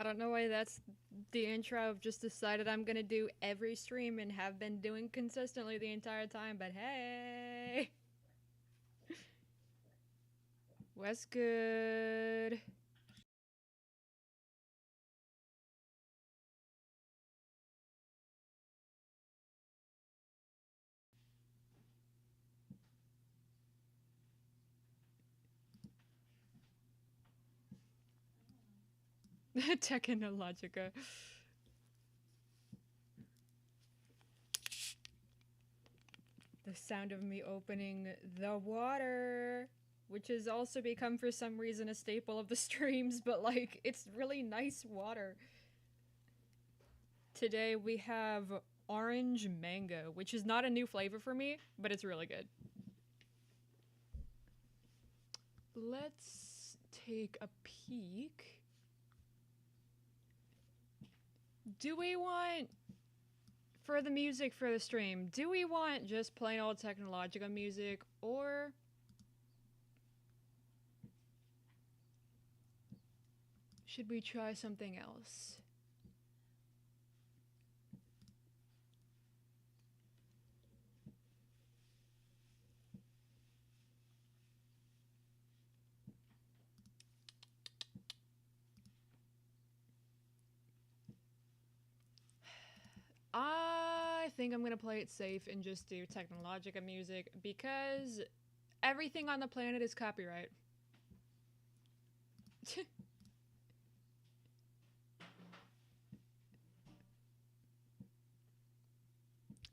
don't know why that's the intro. I've just decided I'm gonna do every stream and have been doing consistently the entire time, but hey! What's good? Technologica. The sound of me opening the water, which has also become for some reason a staple of the streams, but like, it's really nice water. Today we have orange mango, which is not a new flavor for me, but it's really good. Let's take a peek. Do we want, for the music for the stream, do we want just plain old Technologica music, or should we try something else? I think I'm gonna play it safe and just do Technologica music because everything on the planet is copyright.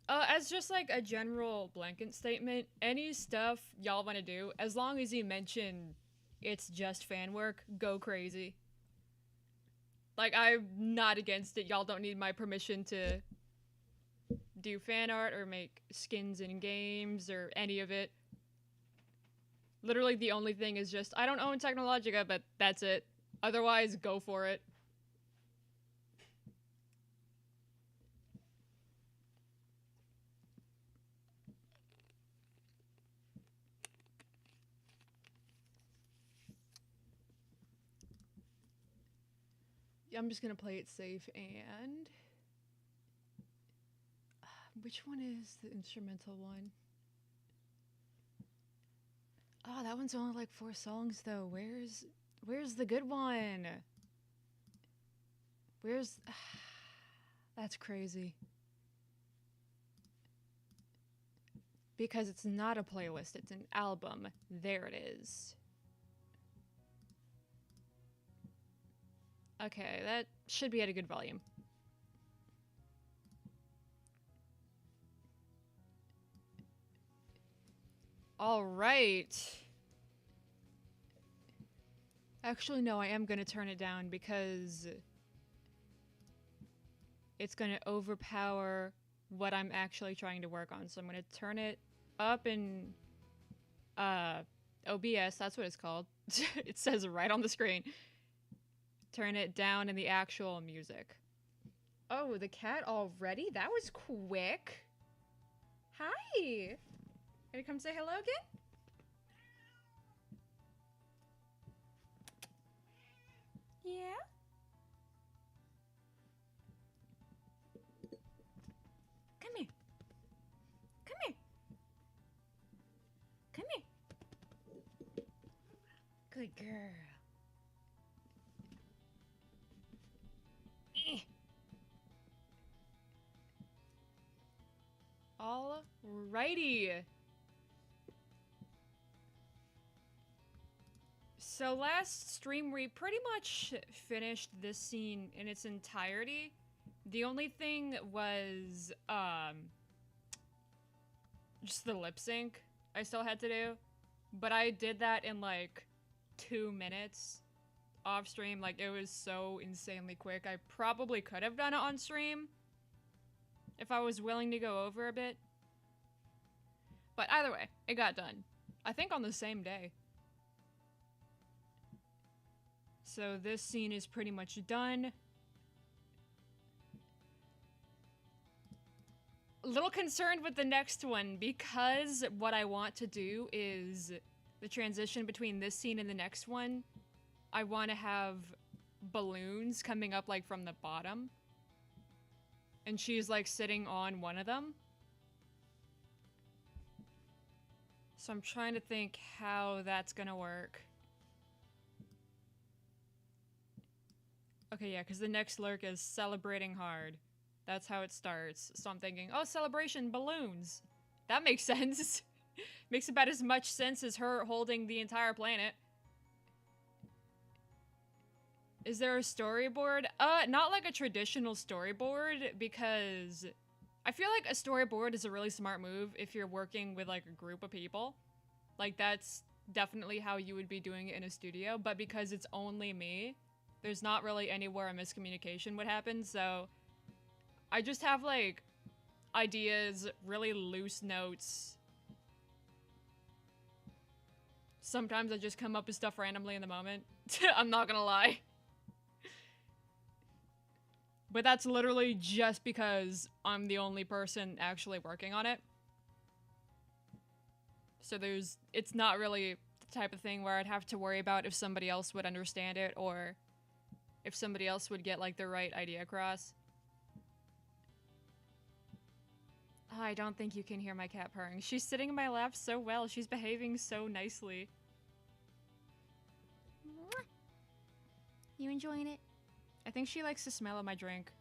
As just like a general blanket statement, any stuff y'all want to do, as long as you mention it's just fan work, go crazy. Like, I'm not against it. Y'all don't need my permission to do fan art or make skins in games or any of it. Literally, the only thing is just, I don't own Technologica, but that's it. Otherwise, go for it. I'm just gonna play it safe and... which one is the instrumental one? Oh, that one's only like 4 songs though. Where's the good one? Where's... That's crazy. Because it's not a playlist, it's an album. There it is. Okay, that should be at a good volume. All right. Actually, no, I am going to turn it down because it's going to overpower what I'm actually trying to work on. So I'm going to turn it up in OBS. That's what it's called. It says right on the screen. Turn it down in the actual music. Oh, the cat already? That was quick. Hi. Gonna come say hello again? Yeah? Come here. Come here. Come here. Good girl. Alrighty. So last stream we pretty much finished this scene in its entirety. The only thing was just the lip sync I still had to do. But I did that in like 2 minutes off stream. Like, it was so insanely quick. I probably could have done it on stream if I was willing to go over a bit. But either way, it got done. I think on the same day. So this scene is pretty much done. A little concerned with the next one because what I want to do is the transition between this scene and the next one. I want to have balloons coming up like from the bottom. And she's like sitting on one of them. So I'm trying to think how that's gonna work. Okay, yeah, because the next lurk is celebrating hard. That's how it starts. So I'm thinking, oh, celebration, balloons. That makes sense. Makes about as much sense as her holding the entire planet. Is there a storyboard? Not like a traditional storyboard, because I feel like a storyboard is a really smart move if you're working with like a group of people. Like that's definitely how you would be doing it in a studio, but because it's only me, there's not really anywhere a miscommunication would happen, so I just have like ideas, really loose notes. Sometimes I just come up with stuff randomly in the moment. I'm not gonna lie. But that's literally just because I'm the only person actually working on it. So it's not really the type of thing where I'd have to worry about if somebody else would understand it or if somebody else would get like the right idea across. Oh, I don't think you can hear my cat purring. She's sitting in my lap so well. She's behaving so nicely. You enjoying it? I think she likes the smell of my drink.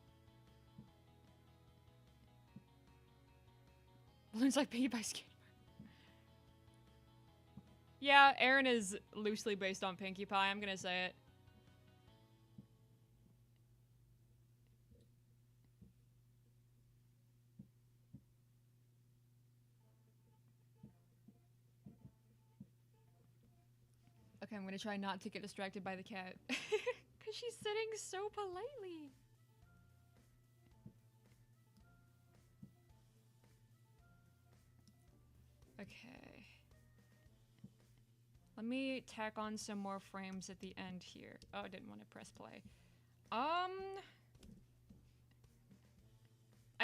Balloons like Pinkie Pie Skinny. Yeah, Aaron is loosely based on Pinkie Pie, I'm gonna say it. Okay, I'm gonna try not to get distracted by the cat. Because she's sitting so politely. Okay. Let me tack on some more frames at the end here. Oh, I didn't want to press play. I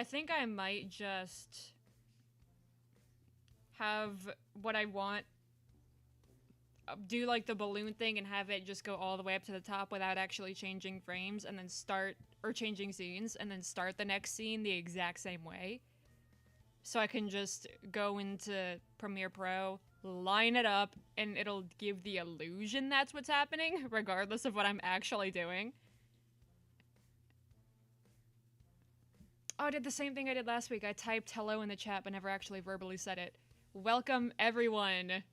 think I might just have what I want, do like the balloon thing and have it just go all the way up to the top without actually changing frames, and then start, or changing scenes, and then start the next scene the exact same way. So I can just go into Premiere Pro, line it up, and it'll give the illusion that's what's happening, regardless of what I'm actually doing. Oh, I did the same thing I did last week. I typed hello in the chat but never actually verbally said it. Welcome, everyone.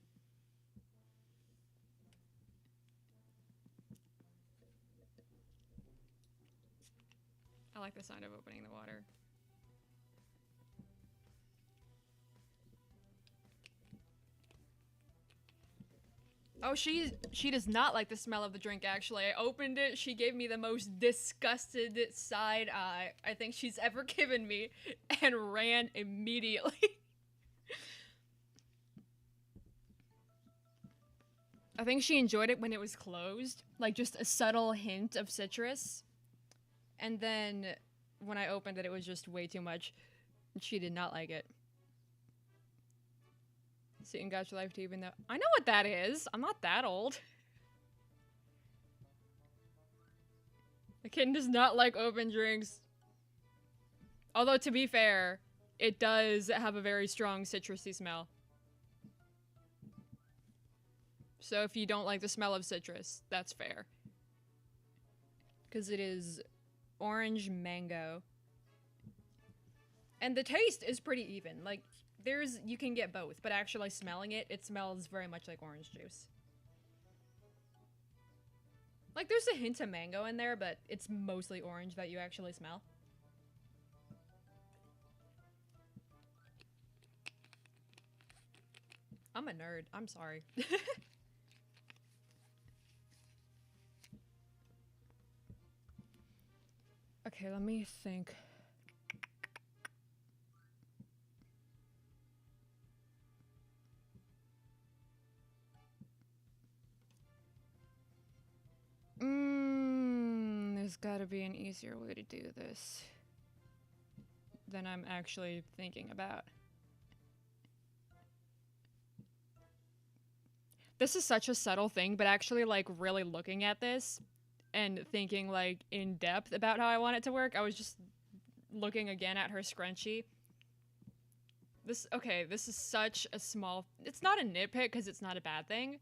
I like the sound of opening the water. Oh, she does not like the smell of the drink, actually. I opened it, she gave me the most disgusted side eye I think she's ever given me, and ran immediately. I think she enjoyed it when it was closed, like just a subtle hint of citrus. And then when I opened it, it was just way too much. She did not like it. See, and got your life to even though I know what that is. I'm not that old. The kitten does not like open drinks. Although, to be fair, it does have a very strong citrusy smell. So if you don't like the smell of citrus, that's fair. Because it is orange mango. And the taste is pretty even. Like, you can get both, but actually smelling it, it smells very much like orange juice. Like, there's a hint of mango in there, but it's mostly orange that you actually smell. I'm a nerd. I'm sorry. Okay, let me think. There's gotta be an easier way to do this than I'm actually thinking about. This is such a subtle thing, but actually, like, really looking at this, and thinking like in depth about how I want it to work. I was just looking again at her scrunchie. This is such a small, it's not a nitpick because it's not a bad thing,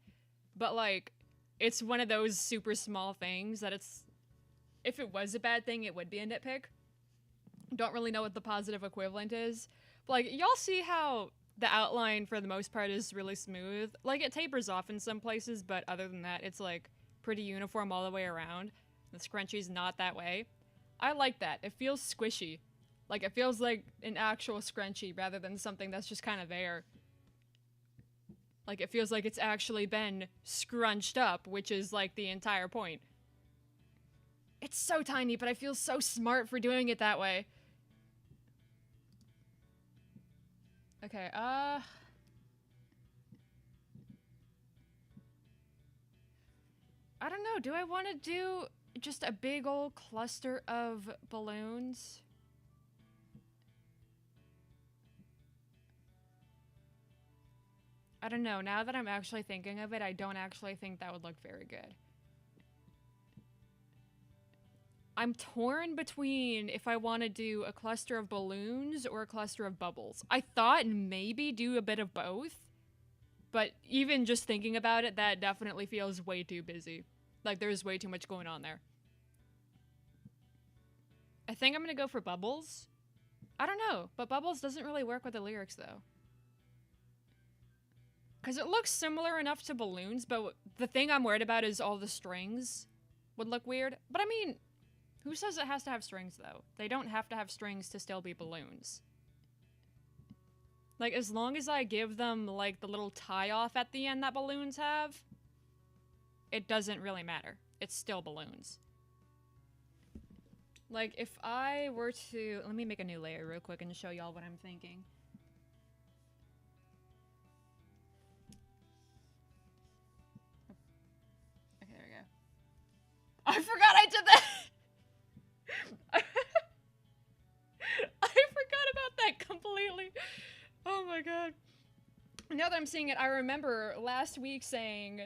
but like it's one of those super small things that it's, if it was a bad thing, it would be a nitpick. Don't really know what the positive equivalent is. But like, y'all see how the outline for the most part is really smooth? Like, it tapers off in some places, but other than that, it's like pretty uniform all the way around. The scrunchie's not that way. I like that. It feels squishy. Like, it feels like an actual scrunchie rather than something that's just kind of there. Like, it feels like it's actually been scrunched up, which is like the entire point. It's so tiny, but I feel so smart for doing it that way. Okay, I don't know. Do I want to do just a big old cluster of balloons? I don't know. Now that I'm actually thinking of it, I don't actually think that would look very good. I'm torn between if I want to do a cluster of balloons or a cluster of bubbles. I thought maybe do a bit of both, but even just thinking about it, that definitely feels way too busy. Like, there's way too much going on there. I think I'm gonna go for bubbles. I don't know, but bubbles doesn't really work with the lyrics, though. Because it looks similar enough to balloons, but the thing I'm worried about is all the strings would look weird. But I mean, who says it has to have strings, though? They don't have to have strings to still be balloons. Like, as long as I give them, like, the little tie-off at the end that balloons have, it doesn't really matter. It's still balloons. Like, if I were to... Let me make a new layer real quick and show y'all what I'm thinking. Okay, there we go. I forgot I did that! I forgot about that completely. Oh my god. Now that I'm seeing it, I remember last week saying,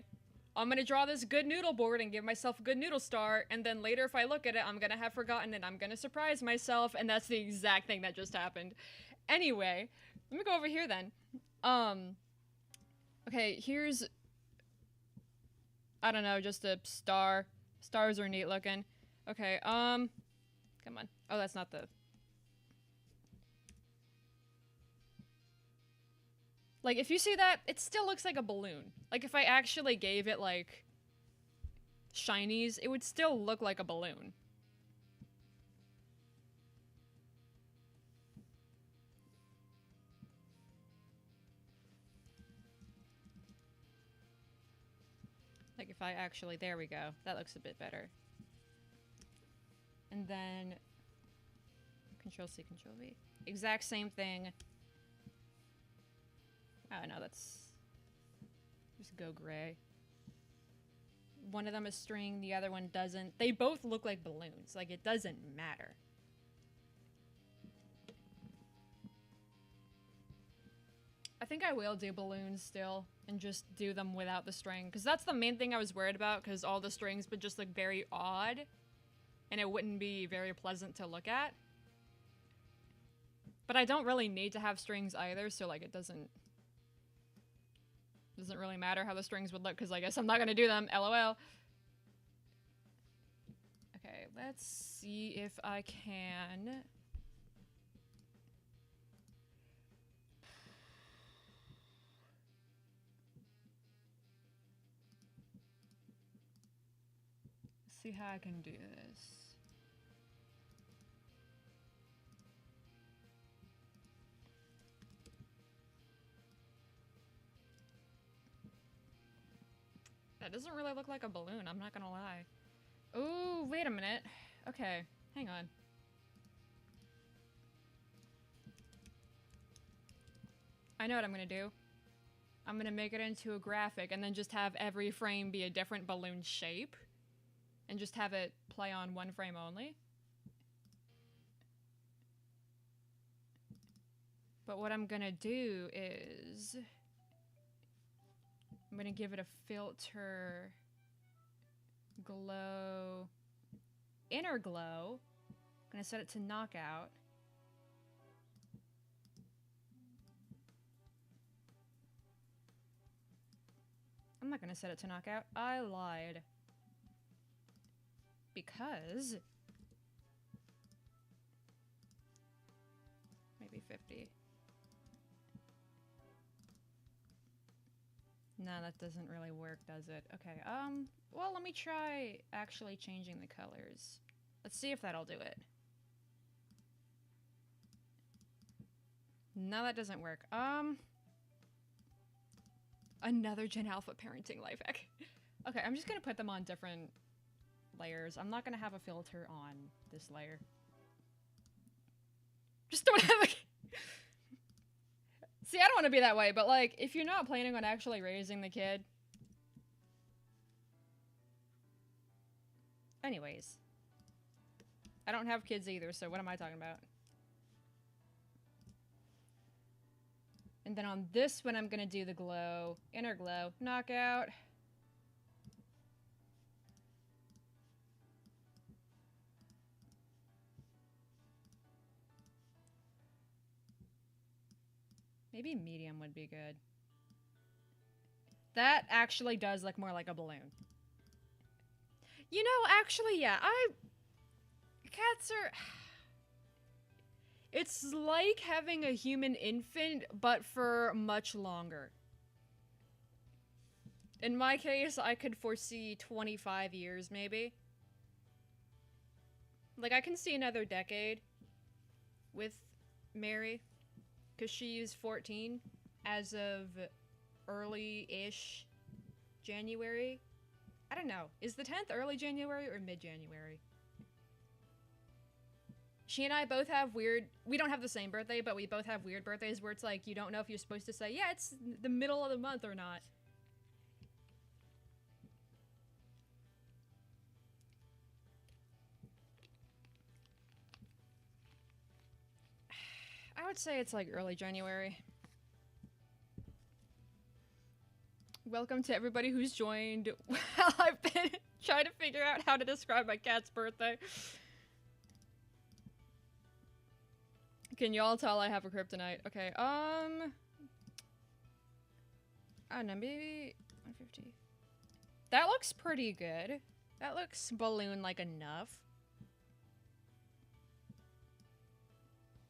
I'm gonna draw this good noodle board and give myself a good noodle star, and then later if I look at it, I'm gonna have forgotten it. I'm gonna surprise myself, and that's the exact thing that just happened. Anyway, let me go over here then. Okay, here's, I don't know, just a star. Stars are neat looking. Okay, come on. Oh, that's not the... Like, if you see that, it still looks like a balloon. Like, if I actually gave it, like, shinies, it would still look like a balloon. Like, if I actually... There we go. That looks a bit better. And then... Control-C, Control-V. Exact same thing. Oh, no, that's... Just go gray. One of them is string, the other one doesn't. They both look like balloons. Like, it doesn't matter. I think I will do balloons still, and just do them without the string. Because that's the main thing I was worried about, because all the strings would just look very odd. And it wouldn't be very pleasant to look at. But I don't really need to have strings either, so, like, it doesn't really matter how the strings would look, because I guess I'm not gonna do them, LOL. Okay, let's see if I can... see how I can do this. That doesn't really look like a balloon, I'm not gonna lie. Ooh, wait a minute. Okay, hang on. I know what I'm gonna do. I'm gonna make it into a graphic and then just have every frame be a different balloon shape. And just have it play on one frame only. But what I'm gonna do is... I'm gonna give it a filter, glow, inner glow. I'm gonna set it to knockout. I'm not gonna set it to knockout. I lied. Because maybe 50. No, that doesn't really work, does it? Okay, well, let me try actually changing the colors. Let's see if that'll do it. No, that doesn't work. Another Gen Alpha parenting life hack. Okay, I'm just gonna put them on different layers. I'm not gonna have a filter on this layer. Just don't have a... See, I don't want to be that way, but like, if you're not planning on actually raising the kid... Anyways. I don't have kids either, so what am I talking about? And then on this one, I'm gonna do the glow. Inner glow. Knockout. Maybe medium would be good. That actually does look more like a balloon. You know, actually, yeah, cats are... It's like having a human infant, but for much longer. In my case, I could foresee 25 years, maybe. Like, I can see another decade with Mary. Because she's 14 as of early-ish January. I don't know. Is the 10th early January or mid-January? She and I both have weird... We don't have the same birthday, but we both have weird birthdays where it's like, you don't know if you're supposed to say, yeah, it's the middle of the month or not. I would say it's like early January. Welcome to everybody who's joined while I've been trying to figure out how to describe my cat's birthday. Can y'all tell I have a kryptonite? Okay, I don't know, maybe 150. That looks pretty good. That looks balloon-like enough.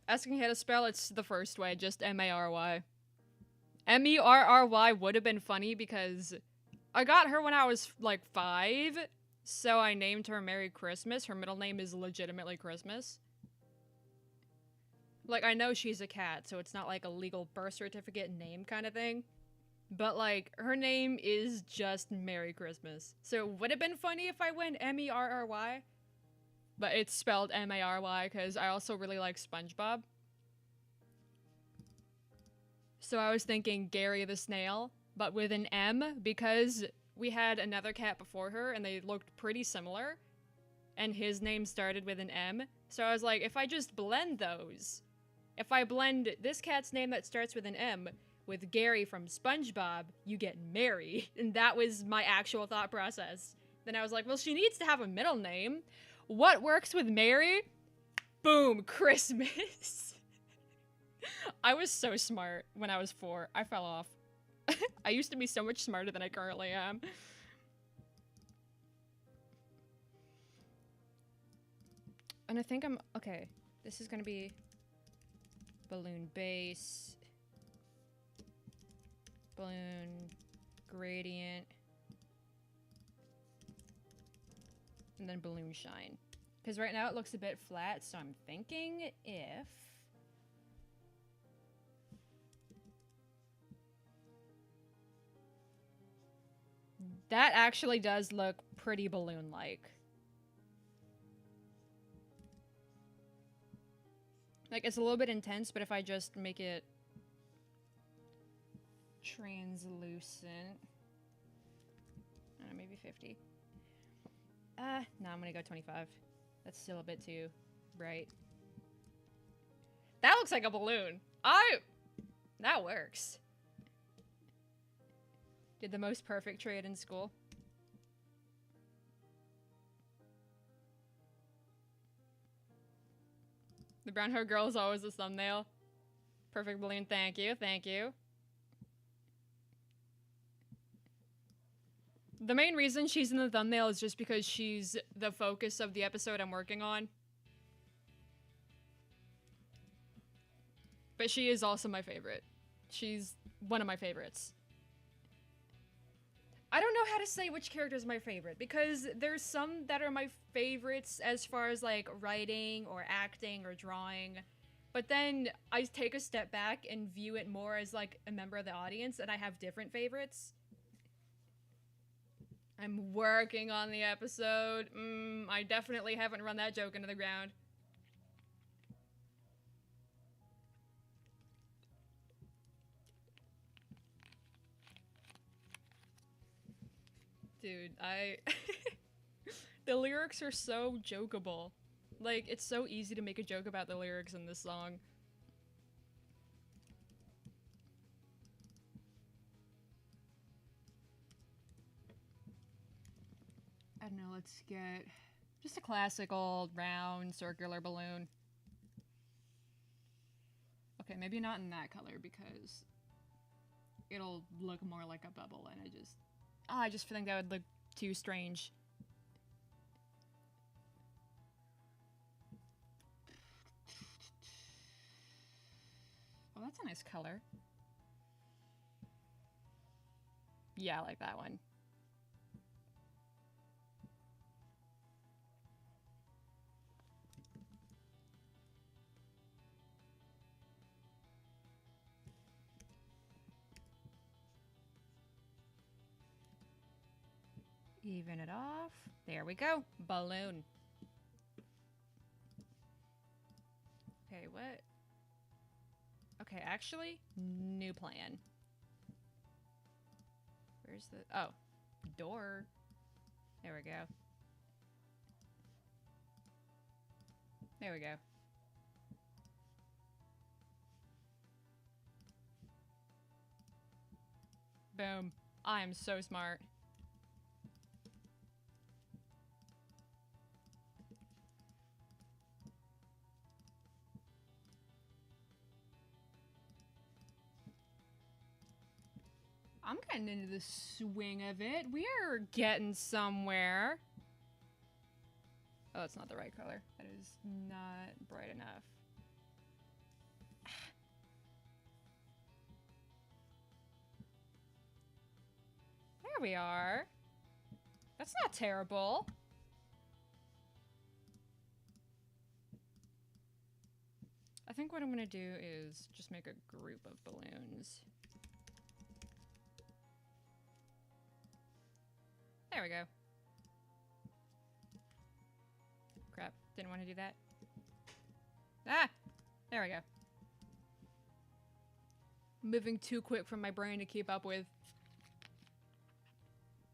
Asking how to spell, it's the first way, just M-A-R-Y. M-E-R-R-Y would have been funny because I got her when I was like 5, so I named her Merry Christmas. Her middle name is legitimately Christmas. Like, I know she's a cat, so it's not like a legal birth certificate name kind of thing. But like, her name is just Merry Christmas. So it would have been funny if I went M-E-R-R-Y. But it's spelled M-A-R-Y because I also really like SpongeBob. So I was thinking Gary the Snail, but with an M, because we had another cat before her and they looked pretty similar. And his name started with an M. So I was like, if I just blend those, if I blend this cat's name that starts with an M with Gary from SpongeBob, you get Mary. And that was my actual thought process. Then I was like, well, she needs to have a middle name. What works with Mary? Boom, Christmas. I was so smart when I was 4. I fell off. I used to be so much smarter than I currently am. And I think I'm... Okay, this is gonna be balloon base. Balloon gradient. And then balloon shine. Because right now it looks a bit flat, so I'm thinking if... That actually does look pretty balloon-like. Like, it's a little bit intense, but if I just make it translucent... I don't know, maybe 50. No, I'm gonna go 25. That's still a bit too bright. That looks like a balloon. That works. Did the most perfect trade in school. brown hair girl is always the thumbnail. Perfect balloon, thank you, thank you. The main reason she's in the thumbnail is just because she's the focus of the episode I'm working on. But she is also my favorite. She's one of my favorites. I don't know how to say which character is my favorite, because there's some that are my favorites as far as like writing or acting or drawing. But then I take a step back and view it more as like a member of the audience, and I have different favorites. I'm working on the episode. I definitely haven't run that joke into the ground. Dude, the lyrics are so jokeable. Like, it's so easy to make a joke about the lyrics in this song. I don't know, let's get just a classic old round circular balloon. Okay, maybe not in that color because it'll look more like a bubble, and I just think that would look too strange. Oh, that's a nice color. Yeah, I like that one. Even it off. There we go. Balloon. Okay, what? Okay, actually, new plan. Where's the... Oh, door. There we go. There we go. Boom. I am so smart. I'm getting into the swing of it. We're getting somewhere. Oh, that's not the right color. That is not bright enough. There we are. That's not terrible. I think what I'm gonna do is just make a group of balloons. There we go. Crap, didn't want to do that. Ah! There we go. Moving too quick for my brain to keep up with.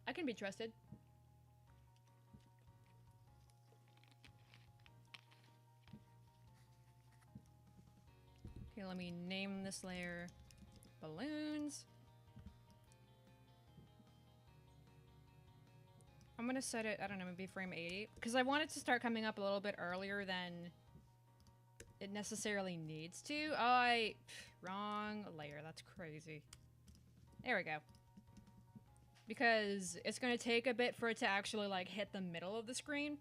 I can be trusted. Okay, let me name this layer balloons. I'm gonna set it, I don't know, maybe frame 80. Because I want it to start coming up a little bit earlier than it necessarily needs to. Oh, wrong layer, that's crazy. There we go. Because it's gonna take a bit for it to actually, like, hit the middle of the screen.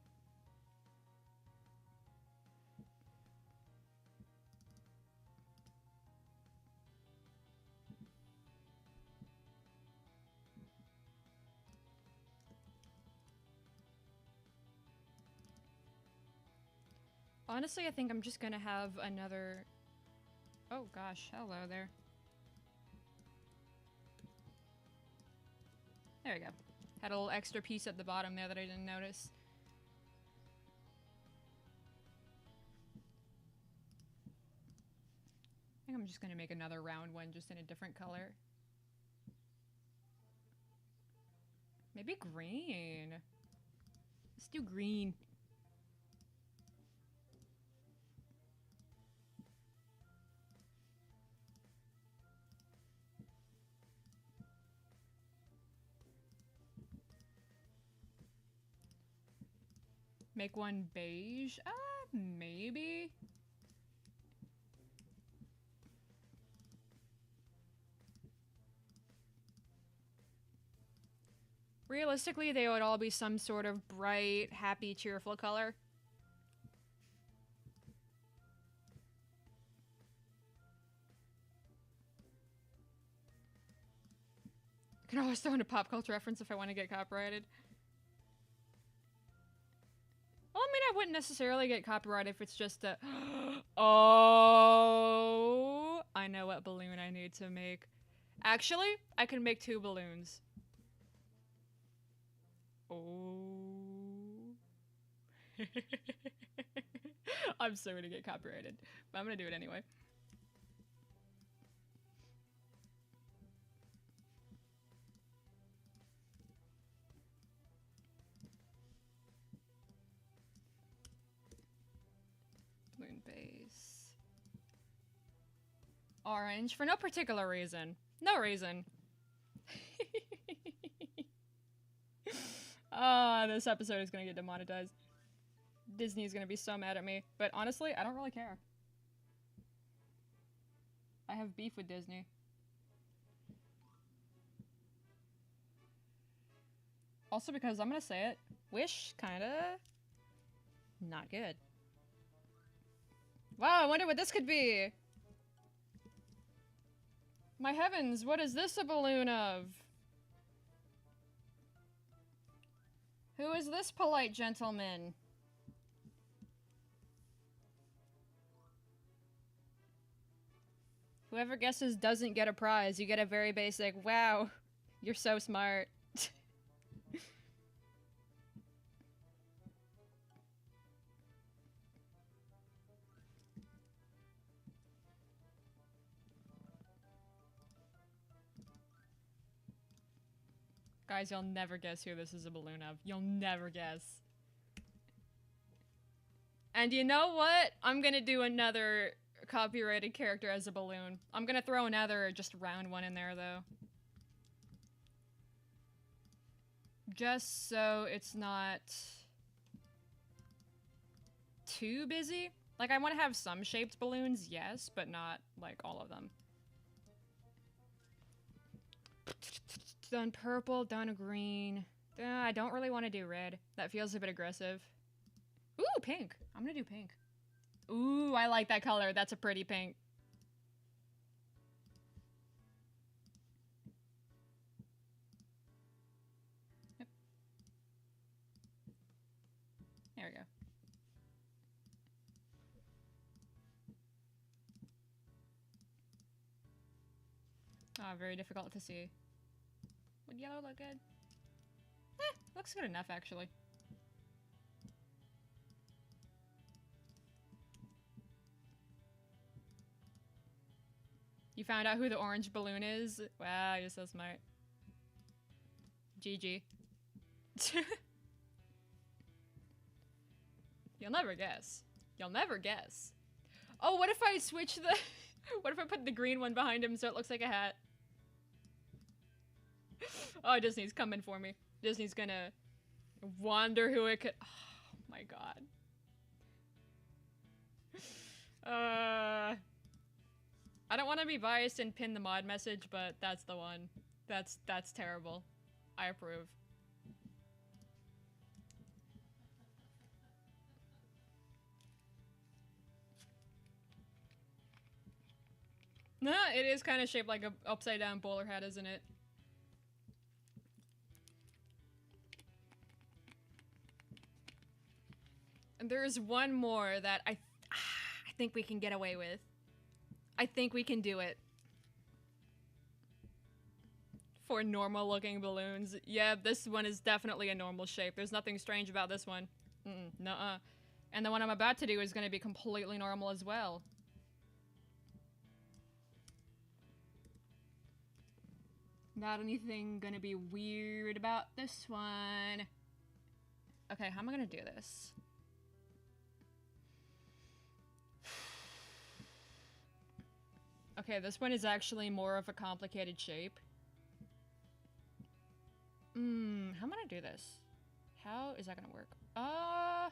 Honestly, I think I'm just gonna have another... Oh gosh, hello there. There we go. Had a little extra piece at the bottom there that I didn't notice. I think I'm just gonna make another round one just in a different color. Maybe green. Let's do green. Make one beige? Maybe. Realistically, they would all be some sort of bright, happy, cheerful color. I can always throw in a pop culture reference if I want to get copyrighted. Well, I mean, I wouldn't necessarily get copyrighted if it's just a... Oh, I know what balloon I need to make. Actually, I can make 2 balloons. Oh. I'm so gonna get copyrighted, but I'm gonna do it anyway. Balloon base. Orange for no particular reason. No reason. This episode is gonna get demonetized. Disney is gonna be so mad at me. But honestly, I don't really care. I have beef with Disney. Also because I'm gonna say it, Wish kinda not good. Wow, I wonder what this could be. My heavens, what is this a balloon of? Who is this polite gentleman? Whoever guesses doesn't get a prize. You get a very basic, wow, you're so smart. Guys, you'll never guess who this is a balloon of. You'll never guess. And you know what? I'm gonna do another copyrighted character as a balloon. I'm gonna throw another just round one in there, though. Just so it's not too busy. Like, I want to have some shaped balloons, yes, but not, like, all of them. Done purple, done green. I don't really want to do red. That feels a bit aggressive. Ooh, pink. I'm gonna do pink. Ooh, I like that color. That's a pretty pink. Yep. There we go. Ah, very difficult to see. Would yellow look good? Looks good enough, actually. You found out who the orange balloon is? Wow, you're so smart. GG. You'll never guess. You'll never guess. Oh, what if I switch the... What if I put the green one behind him so it looks like a hat? Oh, Disney's coming for me. Disney's gonna wonder who it could... Oh my god. I don't want to be biased and pin the mod message, but that's the one. That's terrible. I approve. No, it is kind of shaped like a upside down bowler hat, isn't it? And there's one more that I think we can get away with. I think we can do it. For normal looking balloons. Yeah, this one is definitely a normal shape. There's nothing strange about this one. Nuh-uh. And the one I'm about to do is going to be completely normal as well. Not anything gonna be weird about this one. Okay, how am I gonna do this? Okay, this one is actually more of a complicated shape. How am I gonna do this? How is that gonna work? I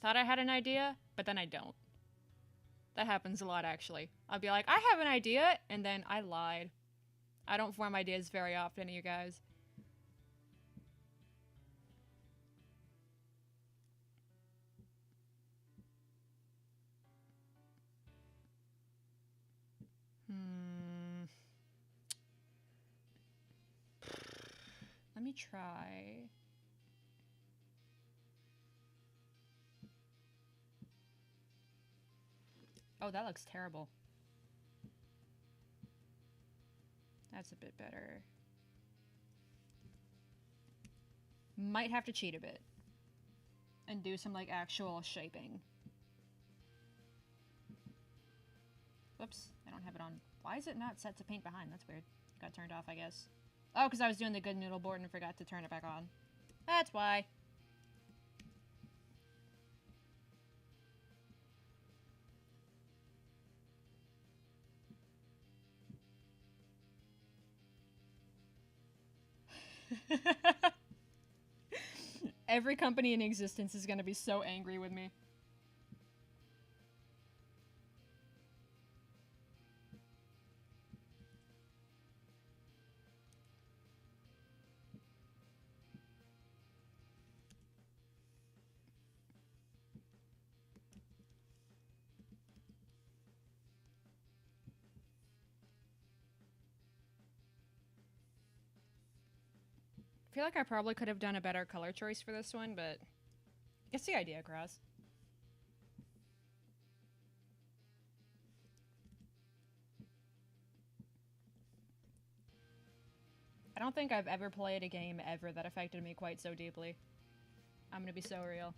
thought I had an idea, but then I don't. That happens a lot, actually. I'll be like, I have an idea, and then I lied. I don't form ideas very often, you guys. Let me try. Oh, that looks terrible. That's a bit better. Might have to cheat a bit. And do some, like, actual shaping. Whoops, I don't have it on. Why is it not set to paint behind? That's weird. Got turned off, I guess. Oh, because I was doing the good noodle board and forgot to turn it back on. That's why. Every company in existence is gonna be so angry with me. I feel like I probably could have done a better color choice for this one, but it's the idea across. I don't think I've ever played a game ever that affected me quite so deeply. I'm gonna be so real.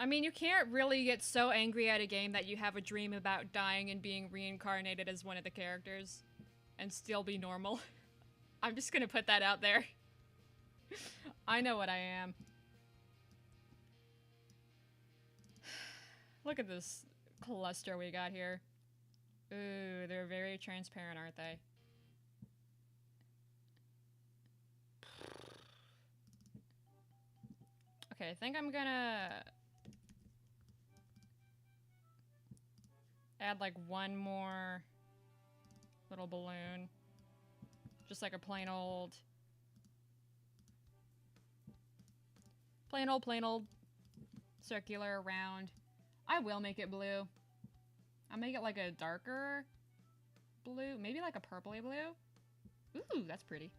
I mean, you can't really get so angry at a game that you have a dream about dying and being reincarnated as one of the characters and still be normal. I'm just gonna put that out there. I know what I am. Look at this cluster we got here. Ooh, they're very transparent, aren't they? Okay, I think I'm gonna add like one more little balloon. Just like a plain old circular round. I will make it blue. I'll make it like a darker blue, maybe like a purpley blue. Ooh, that's pretty.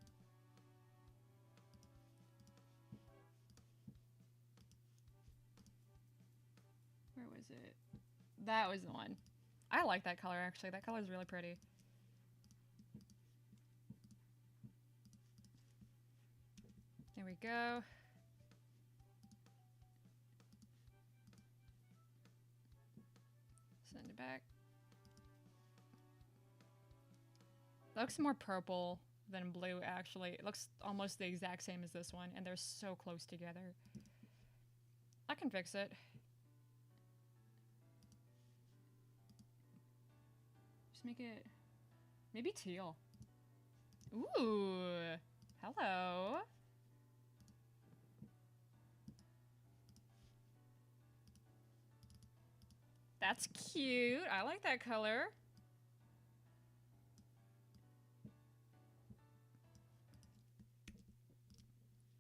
Where was it? That was the one. I like that color, actually. That color is really pretty. There we go. Send it back. That looks more purple than blue, actually. It looks almost the exact same as this one, and they're so close together. I can fix it. Just make it... maybe teal. Ooh! Hello! That's cute. I like that color.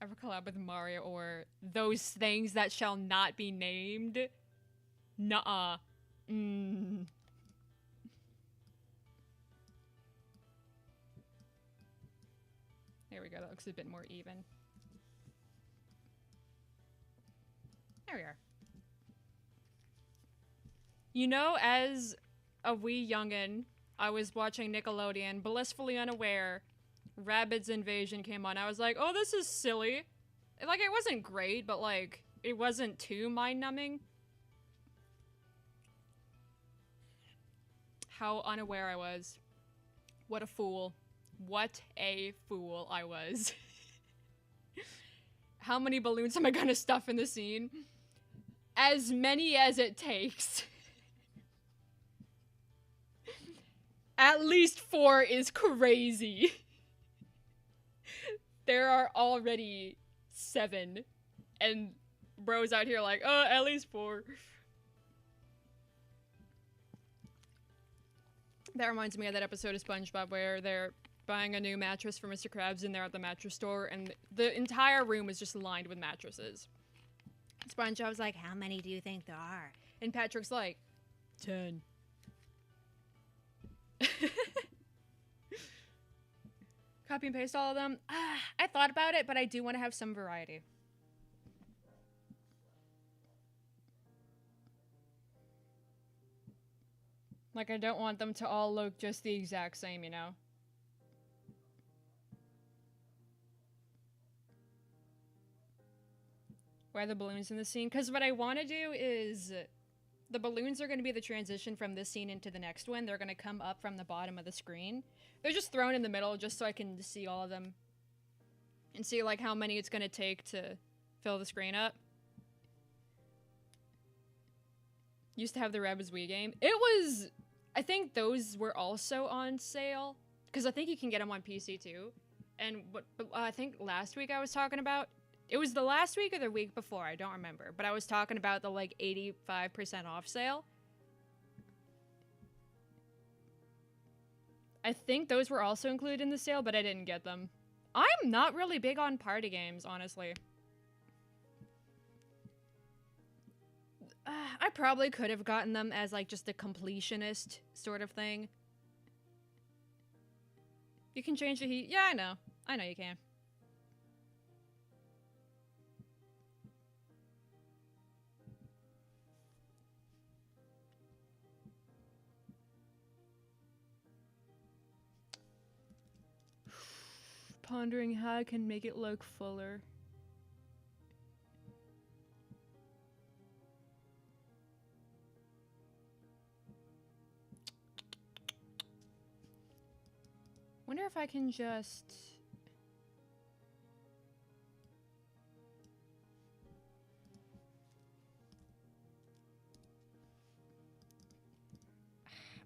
Ever collab with Mario or those things that shall not be named? Nuh-uh. There we go. That looks a bit more even. There we are. You know, as a wee youngin', I was watching Nickelodeon, blissfully unaware, Rabbids Invasion came on. I was like, oh, this is silly. Like, it wasn't great, but, like, it wasn't too mind-numbing. How unaware I was. What a fool. What a fool I was. How many balloons am I gonna stuff in the scene? As many as it takes. At least 4 is crazy. There are already 7, and Bro's out here like, oh, at least 4. That reminds me of that episode of SpongeBob where they're buying a new mattress for Mr. Krabs and they're at the mattress store and the entire room is just lined with mattresses. SpongeBob's like, how many do you think there are? And Patrick's like, 10. Copy and paste all of them. I thought about it, but I do want to have some variety. Like, I don't want them to all look just the exact same, you know? Why are the balloons in the scene? Because what I want to do is... the balloons are going to be the transition from this scene into the next one. They're going to come up from the bottom of the screen. They're just thrown in the middle just so I can see all of them. And see, like, how many it's going to take to fill the screen up. Used to have the Rabbids Wii game. It was... I think those were also on sale. Because I think you can get them on PC too. And what I think last week I was talking about... It was the last week or the week before, I don't remember. But I was talking about the, like, 85% off sale. I think those were also included in the sale, but I didn't get them. I'm not really big on party games, honestly. I probably could have gotten them as, like, just a completionist sort of thing. You can change the heat. Yeah, I know. I know you can. Pondering how I can make it look fuller. Wonder if I can just...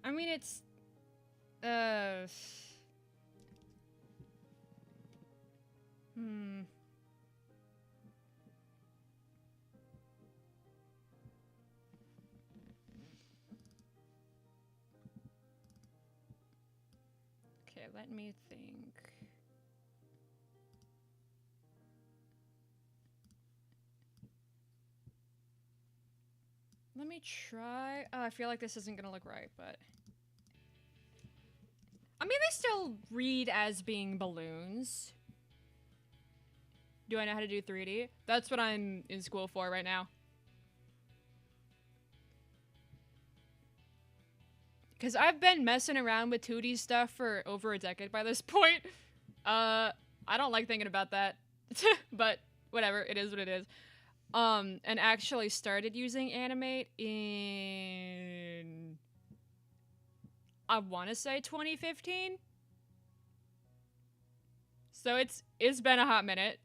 I mean, it's... Okay, let me think. Let me try. Oh, I feel like this isn't gonna look right, but... I mean, they still read as being balloons. Do I know how to do 3D? That's what I'm in school for right now. Because I've been messing around with 2D stuff for over a decade by this point. I don't like thinking about that. But whatever, it is what it is. And actually started using Animate in... I want to say 2015? So it's been a hot minute.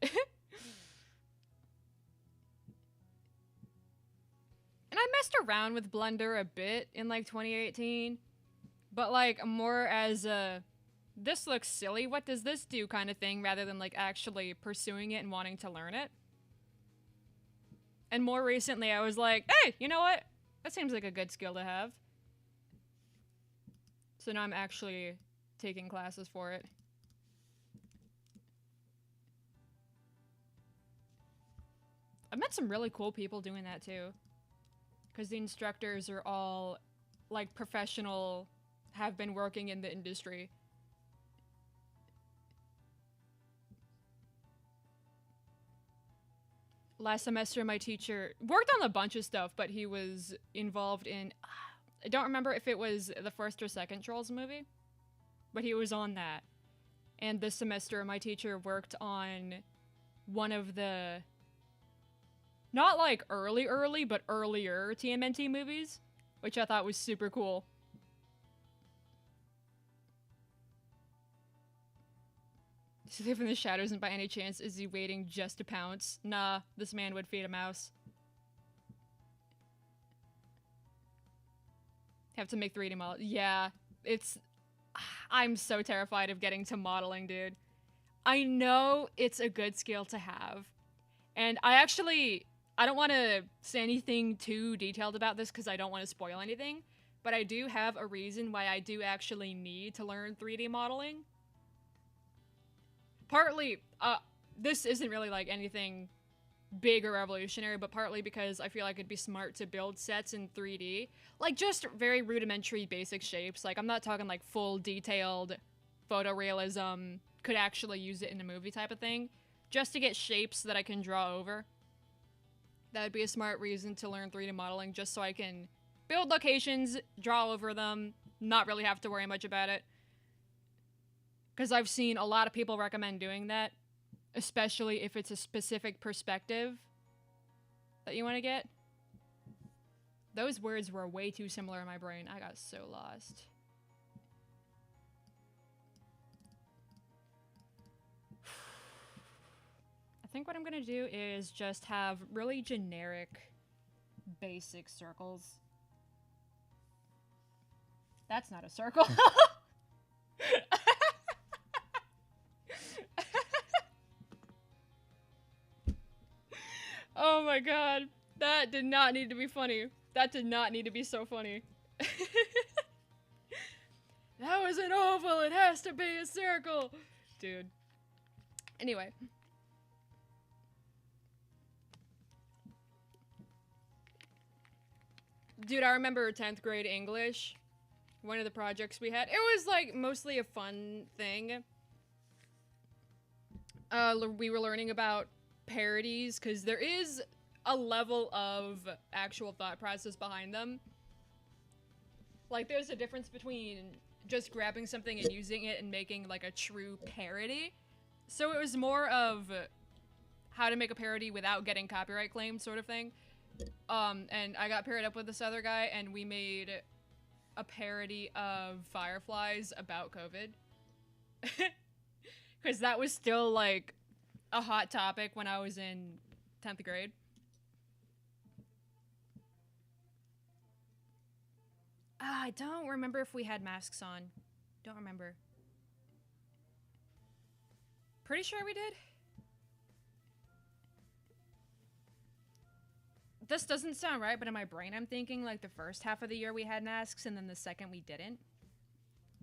And I messed around with Blender a bit in, like, 2018. But, like, more as a, this looks silly, what does this do kind of thing, rather than, like, actually pursuing it and wanting to learn it. And more recently, I was like, hey, you know what? That seems like a good skill to have. So now I'm actually taking classes for it. I've met some really cool people doing that, too. Because the instructors are all, like, professional, have been working in the industry. Last semester, my teacher worked on a bunch of stuff, but he was involved in... I don't remember if it was the first or second Trolls movie, but he was on that. And this semester, my teacher worked on one of the... not like early, but earlier TMNT movies, which I thought was super cool. Does he live in the shadows and by any chance is he waiting just to pounce? Nah, this man would feed a mouse. Have to make 3D models. Yeah, it's... I'm so terrified of getting to modeling, dude. I know it's a good skill to have. And I actually... I don't want to say anything too detailed about this because I don't want to spoil anything, but I do have a reason why I do actually need to learn 3D modeling. Partly, this isn't really like anything big or revolutionary, but partly because I feel like it'd be smart to build sets in 3D. Like, just very rudimentary basic shapes. Like, I'm not talking like full detailed photorealism, could actually use it in a movie type of thing. Just to get shapes that I can draw over. That would be a smart reason to learn 3D modeling, just so I can build locations, draw over them, not really have to worry much about it. Because I've seen a lot of people recommend doing that. Especially if it's a specific perspective that you want to get. Those words were way too similar in my brain. I got so lost. I think what I'm gonna do is just have really generic, basic circles. That's not a circle. Oh my god. That did not need to be funny. That did not need to be so funny. That was an oval. It has to be a circle. Dude. Anyway. Dude, I remember 10th grade English. One of the projects we had. It was like mostly a fun thing. We were learning about parodies, because there is a level of actual thought process behind them. Like, there's a difference between just grabbing something and using it and making, like, a true parody. So it was more of how to make a parody without getting copyright claimed sort of thing. And I got paired up with this other guy, and we made a parody of Fireflies about COVID. Because that was still, like, a hot topic when I was in 10th grade. I don't remember if we had masks on. Don't remember. Pretty sure we did. This doesn't sound right, but in my brain I'm thinking like the first half of the year we had masks and then the second we didn't.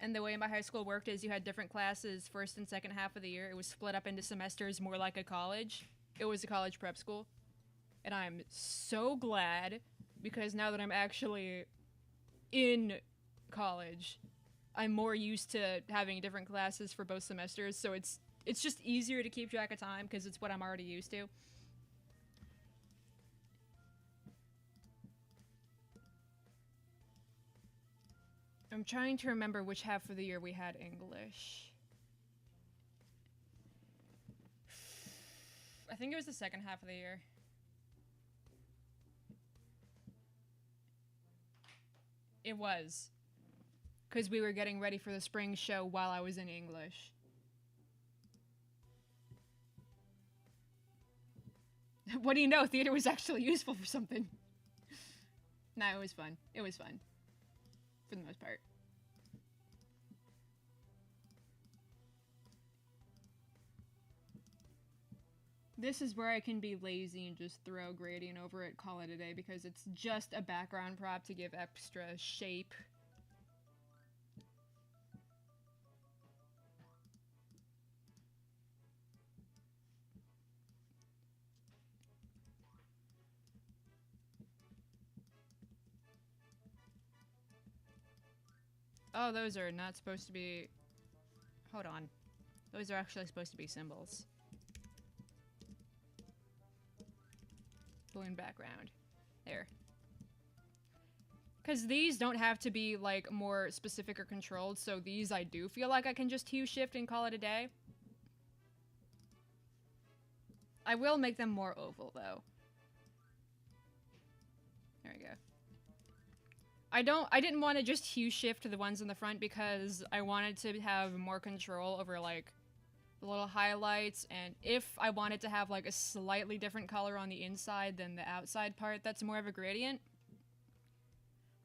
And the way my high school worked is you had different classes first and second half of the year. It was split up into semesters more like a college. It was a college prep school. And I'm so glad, because now that I'm actually in college, I'm more used to having different classes for both semesters, so it's just easier to keep track of time because it's what I'm already used to. I'm trying to remember which half of the year we had English. I think it was the second half of the year. It was. Because we were getting ready for the spring show while I was in English. What do you know? Theater was actually useful for something. Nah, it was fun. It was fun. For the most part. This is where I can be lazy and just throw gradient over it, call it a day, because it's just a background prop to give extra shape. Oh, those are not supposed to be... Hold on. Those are actually supposed to be symbols. Balloon background. There. Because these don't have to be, like, more specific or controlled, so these I do feel like I can just hue shift and call it a day. I will make them more oval, though. There we go. I didn't want to just hue shift the ones in the front because I wanted to have more control over, like, the little highlights, and if I wanted to have, like, a slightly different color on the inside than the outside part that's more of a gradient.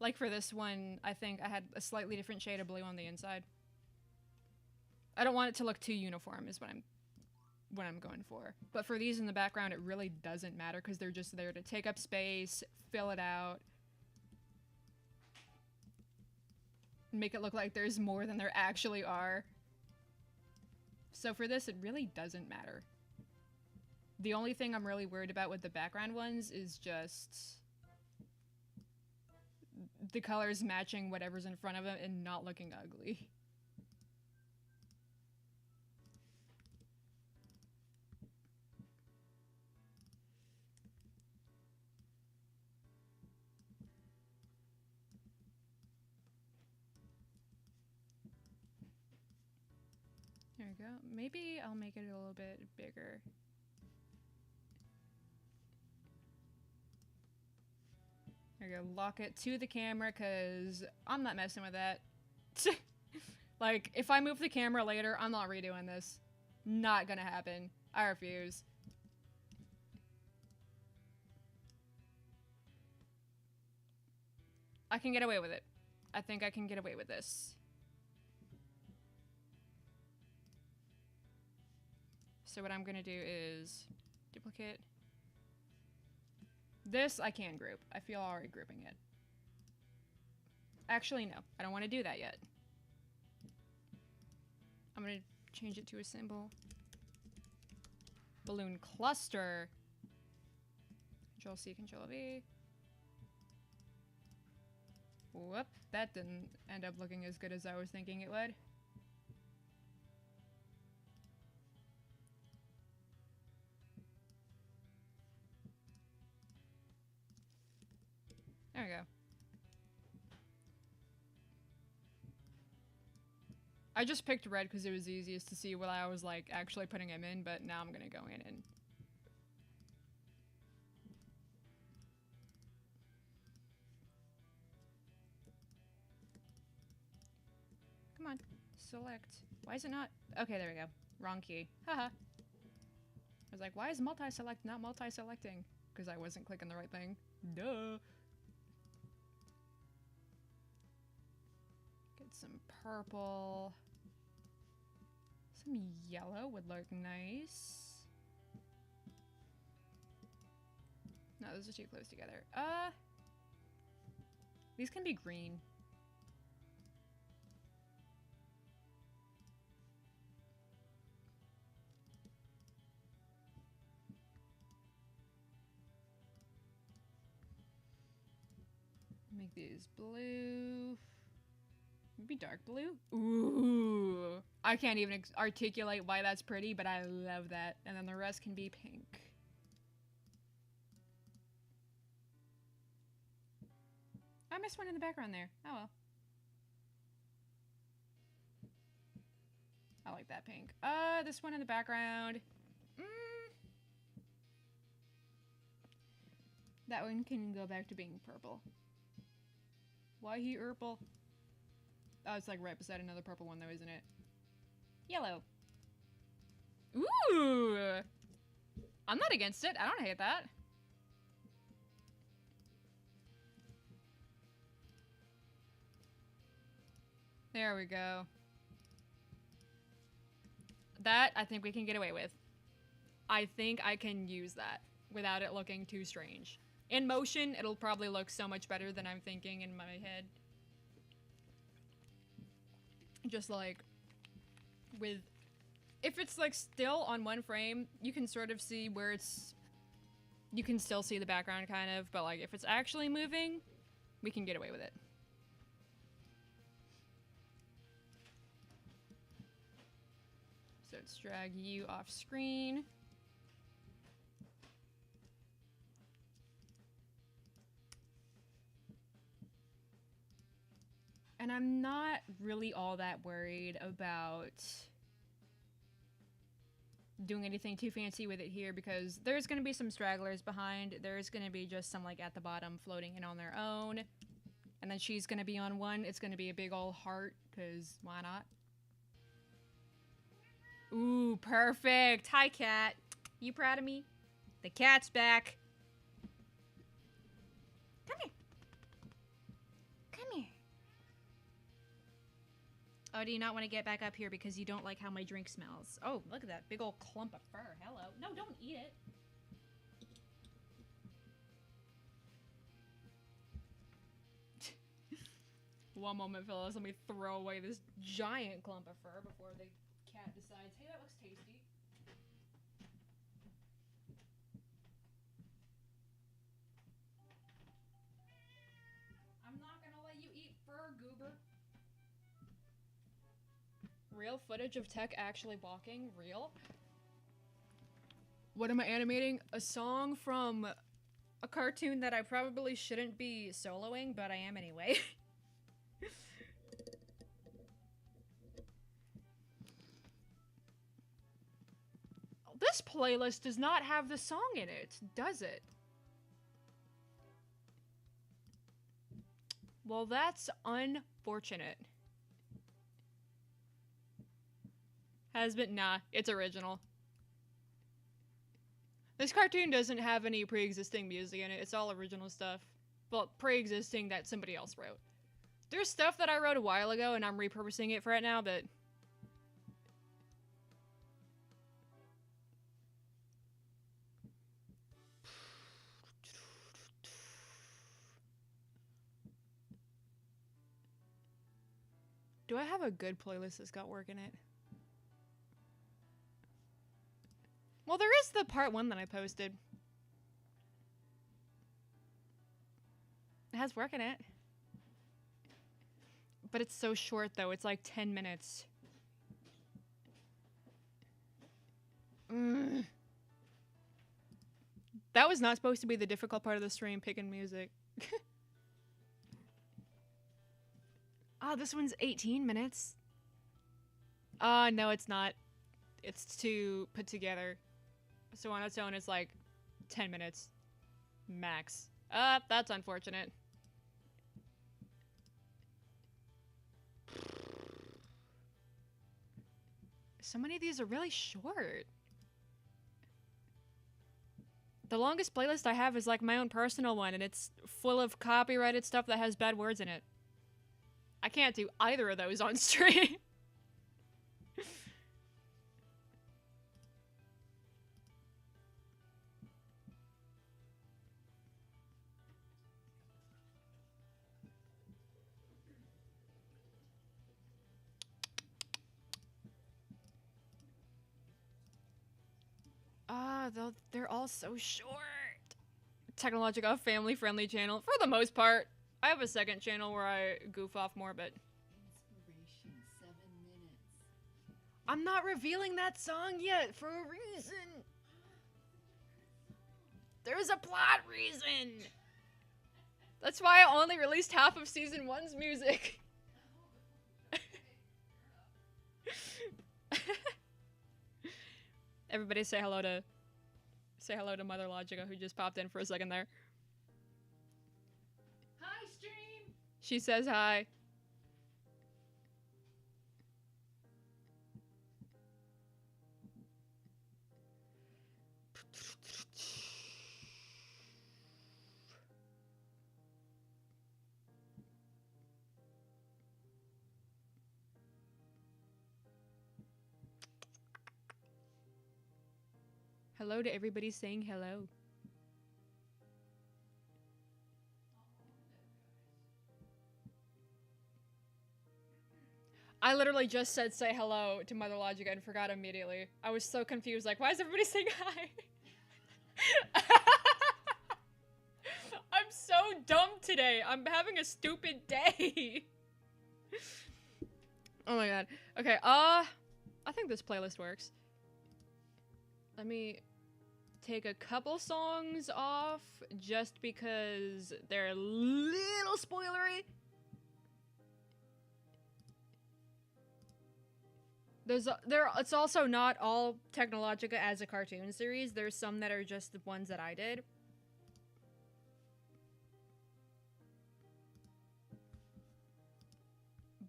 Like for this one, I think I had a slightly different shade of blue on the inside. I don't want it to look too uniform is what I'm what I'm going for. But for these in the background, it really doesn't matter because they're just there to take up space, fill it out, make it look like there's more than there actually are. So for this, it really doesn't matter. The only thing I'm really worried about with the background ones is just the colors matching whatever's in front of them and not looking ugly. There we go. Maybe I'll make it a little bit bigger. There we go. Lock it to the camera because I'm not messing with that. Like, if I move the camera later, I'm not redoing this. Not gonna happen. I refuse. I can get away with it. I think I can get away with this. So what I'm gonna do is duplicate. This I can group. I feel already grouping it. Actually, no. I don't want to do that yet. I'm gonna change it to a symbol. Balloon cluster. Control C, Control V. Whoop, that didn't end up looking as good as I was thinking it would. There we go. I just picked red because it was easiest to see what I was like actually putting him in, but now I'm gonna go in and come on, select. Why is it not? Okay, there we go. Wrong key. Haha. I was like, why is multi-select not multi-selecting? Because I wasn't clicking the right thing. Duh. Get some purple. Some yellow would look nice. No, those are too close together. These can be green. Make these blue. Maybe dark blue? Ooh. I can't even articulate why that's pretty, but I love that. And then the rest can be pink. I missed one in the background there. Oh well. I like that pink. This one in the background. That one can go back to being purple. Why he purple? Oh, it's like right beside another purple one though, isn't it? Yellow. Ooh! I'm not against it. I don't hate that. There we go. That, I think we can get away with. I think I can use that without it looking too strange. In motion, it'll probably look so much better than I'm thinking in my head. Just like with, if it's like still on one frame, you can sort of see where it's, you can still see the background kind of, but like if it's actually moving, we can get away with it. So let's drag you off screen. And I'm not really all that worried about doing anything too fancy with it here because there's going to be some stragglers behind. There's going to be just some like at the bottom floating in on their own. And then she's going to be on one. It's going to be a big old heart because why not? Ooh, perfect. Hi, cat. You proud of me? The cat's back. Come here. Come here. Oh, do you not want to get back up here because you don't like how my drink smells? Oh, look at that big old clump of fur. Hello. No, don't eat it. One moment, fellas. Let me throw away this giant clump of fur before the cat decides, hey, that looks tasty. I'm not gonna let you eat fur, goober. Real footage of Tech actually walking? Real? What am I animating? A song from a cartoon that I probably shouldn't be soloing, but I am anyway. This playlist does not have the song in it, does it? Well, that's unfortunate. Has been, nah, it's original. This cartoon doesn't have any pre-existing music in it, it's all original stuff. Well, pre-existing that somebody else wrote. There's stuff that I wrote a while ago and I'm repurposing it for right now, but... Do I have a good playlist that's got work in it? Well, there is the part 1 that I posted. It has work in it. But it's so short, though. It's like 10 minutes. That was not supposed to be the difficult part of the stream, picking music. Oh, this one's 18 minutes. No, it's not. It's to put together. So on its own, it's like 10 minutes. Max. That's unfortunate. So many of these are really short. The longest playlist I have is like my own personal one, and it's full of copyrighted stuff that has bad words in it. I can't do either of those on stream. They're all so short. Technological family-friendly channel, for the most part. I have a second channel where I goof off more, but... Inspiration, 7 minutes. I'm not revealing that song yet, for a reason. There's a plot reason. That's why I only released half of Season 1's music. Everybody say hello to Mother Logica, who just popped in for a second there. Hi, stream! She says hi. Hello to everybody saying hello. I literally just said say hello to Mother Logica and forgot immediately. I was so confused, like, why is everybody saying hi? I'm so dumb today. I'm having a stupid day. Oh my god. Okay, I think this playlist works. Let me take a couple songs off just because they're a little spoilery. It's also not all Technologica as a cartoon series. There's some that are just the ones that I did.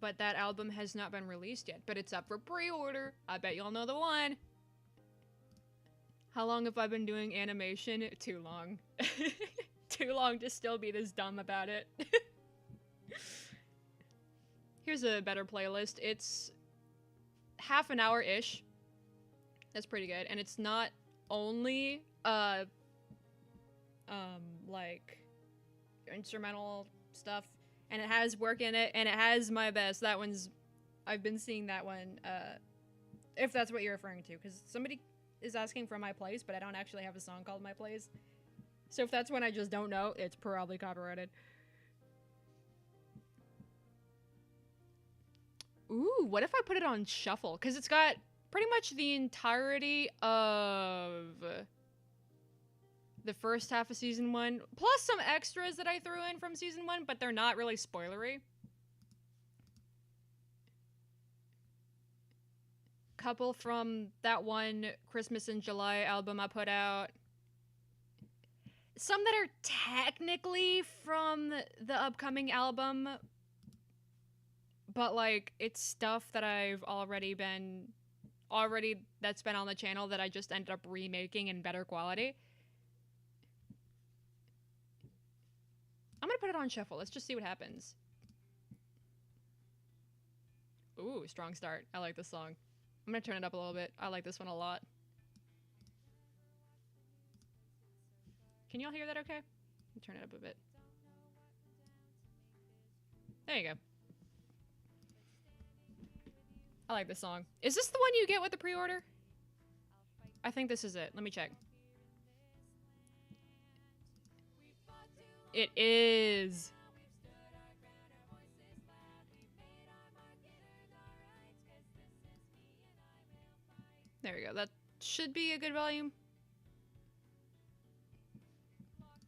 But that album has not been released yet, but it's up for pre-order. I bet y'all know the one. How long have I been doing animation? Too long. Too long to still be this dumb about it. Here's a better playlist. It's half an hour-ish. That's pretty good. And it's not only, like, instrumental stuff. And it has work in it, and it has My Best. That one's... I've been seeing that one, if that's what you're referring to. Because somebody is asking for My Place, but I don't actually have a song called My Place. So if that's one I just don't know, it's probably copyrighted. Ooh, what if I put it on shuffle? Because it's got pretty much the entirety of the first half of season 1, plus some extras that I threw in from season 1, but they're not really spoilery. Couple from that one Christmas in July album I put out. Some that are technically from the upcoming album, but like it's stuff that I've that's been on the channel that I just ended up remaking in better quality. I'm gonna put it on shuffle. Let's just see what happens. Ooh, strong start. I like this song. I'm gonna turn it up a little bit. I like this one a lot. Can y'all hear that okay? Let me turn it up a bit. There you go. I like this song. Is this the one you get with the pre-order? I think this is it. Let me check. It is. There we go. That should be a good volume.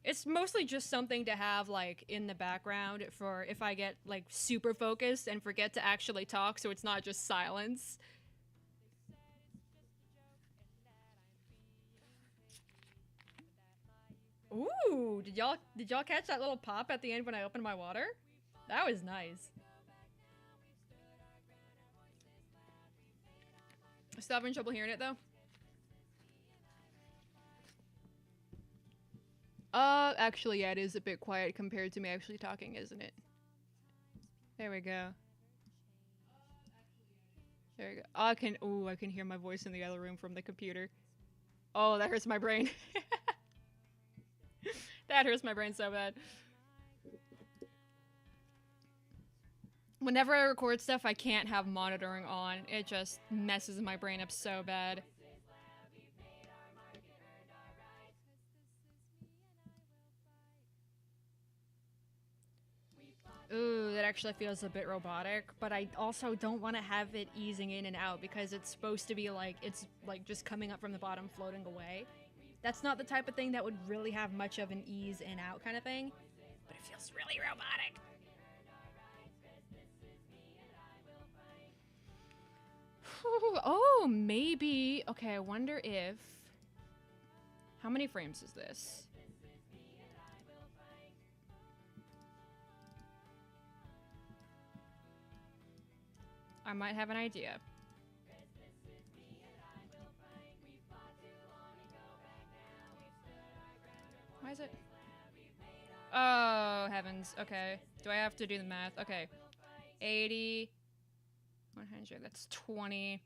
It's mostly just something to have, like, in the background for if I get, like, super focused and forget to actually talk, so it's not just silence. Ooh, did y'all catch that little pop at the end when I opened my water? That was nice. Still having trouble hearing it, though? Actually, yeah, it is a bit quiet compared to me actually talking, isn't it? There we go. There we go. I can hear my voice in the other room from the computer. Oh, that hurts my brain. That hurts my brain so bad. Whenever I record stuff, I can't have monitoring on. It just messes my brain up so bad. Ooh, that actually feels a bit robotic, but I also don't want to have it easing in and out because it's supposed to be like, it's like just coming up from the bottom, floating away. That's not the type of thing that would really have much of an ease in out kind of thing, but it feels really robotic. Oh, maybe. Okay, I wonder if... How many frames is this? I might have an idea. Why is it? Oh, heavens. Okay. Do I have to do the math? Okay. 80... 100, that's 20,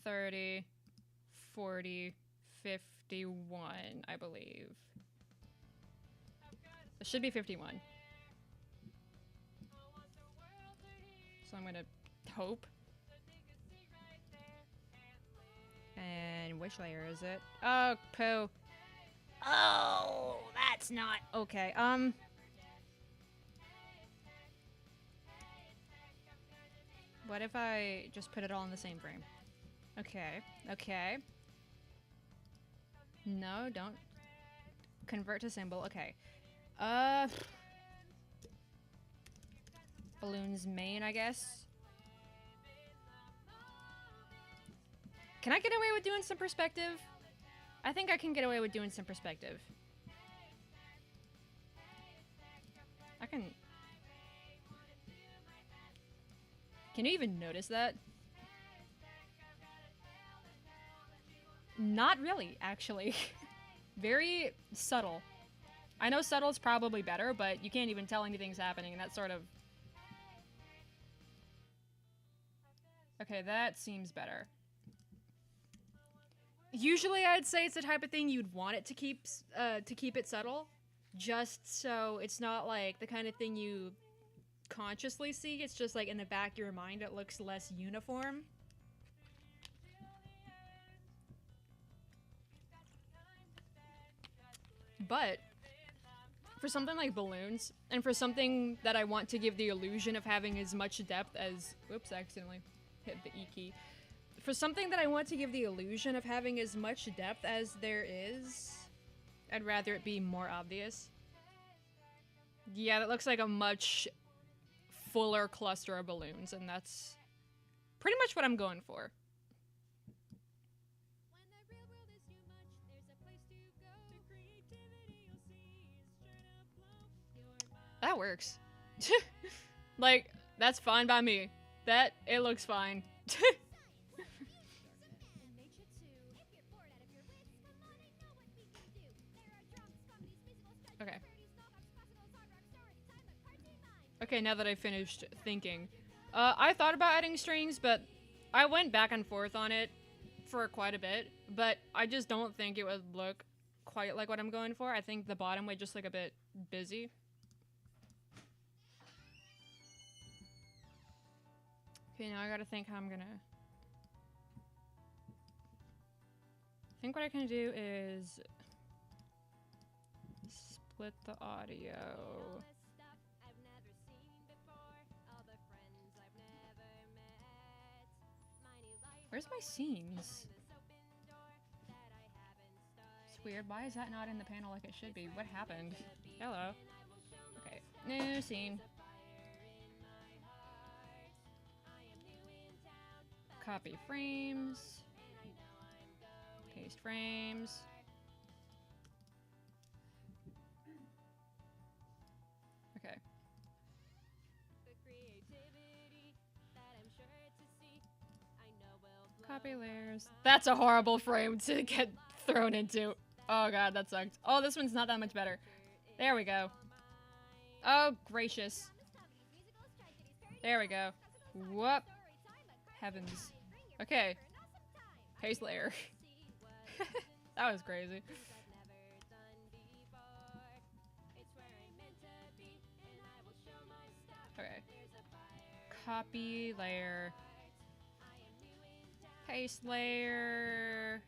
30, 40, 51, I believe. It should be 51. So I'm gonna hope. And which layer is it? Oh, poo. Oh, that's not okay. What if I just put it all in the same frame? Okay, okay. No, don't. Convert to symbol, okay. Balloons main, I guess. Can I get away with doing some perspective? I think I can get away with doing some perspective. I can... Can you even notice that? Not really, actually. Very subtle. I know subtle's probably better, but you can't even tell anything's happening, and that's sort of Okay, that seems better. Usually I'd say it's the type of thing you'd want it to keep it subtle, just so it's not like the kind of thing you consciously see. It's just like in the back of your mind it looks less uniform. But for something like balloons, and for something that I want to give the illusion of having as much depth as... Oops, I accidentally hit the E key. For something that I want to give the illusion of having as much depth as there is, I'd rather it be more obvious. Yeah, that looks like a much fuller cluster of balloons, and that's pretty much what I'm going for. That works. Like, that's fine by me. It looks fine. Okay. Okay, now that I've finished thinking. I thought about adding strings, but I went back and forth on it for quite a bit, but I just don't think it would look quite like what I'm going for. I think the bottom would just look a bit busy. Okay, now I gotta think how I'm gonna... I think what I can do is... split the audio. Where's my scenes? It's weird. Why is that not in the panel like it should be? What happened? Hello. Okay. New scene. Copy frames. Paste frames. Okay. Copy layers. That's a horrible frame to get thrown into. Oh god, that sucked. Oh, this one's not that much better. There we go. Oh, gracious. There we go. Whoop. Heavens. Okay. Paste layer. That was crazy. Okay. Copy layer. Paste layer.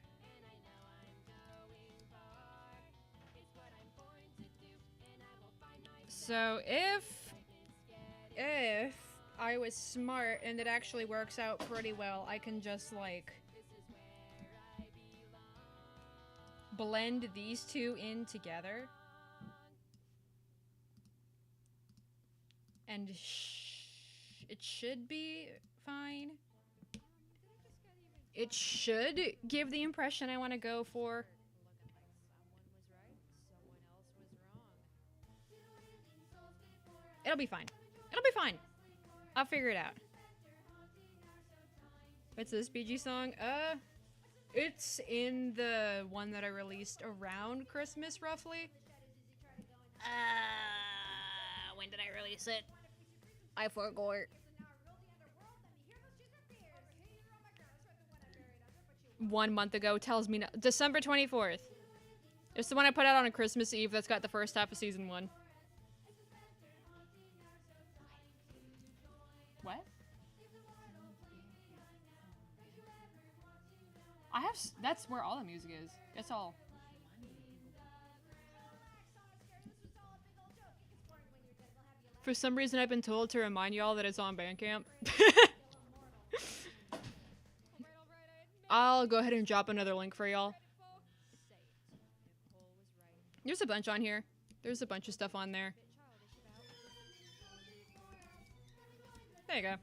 So if I was smart and it actually works out pretty well, I can just like blend these two in together. And it should be fine. It should give the impression I want to go for. It'll be fine. It'll be fine. I'll figure it out. What's this BG song? It's in the one that I released around Christmas, roughly. When did I release it? I forgot. One month ago tells me no. December 24th. It's the one I put out on a Christmas Eve that's got the first half of season 1. What? That's where all the music is. That's all. For some reason I've been told to remind y'all that it's on Bandcamp. I'll go ahead and drop another link for y'all. There's a bunch on here. There's a bunch of stuff on there. There you go.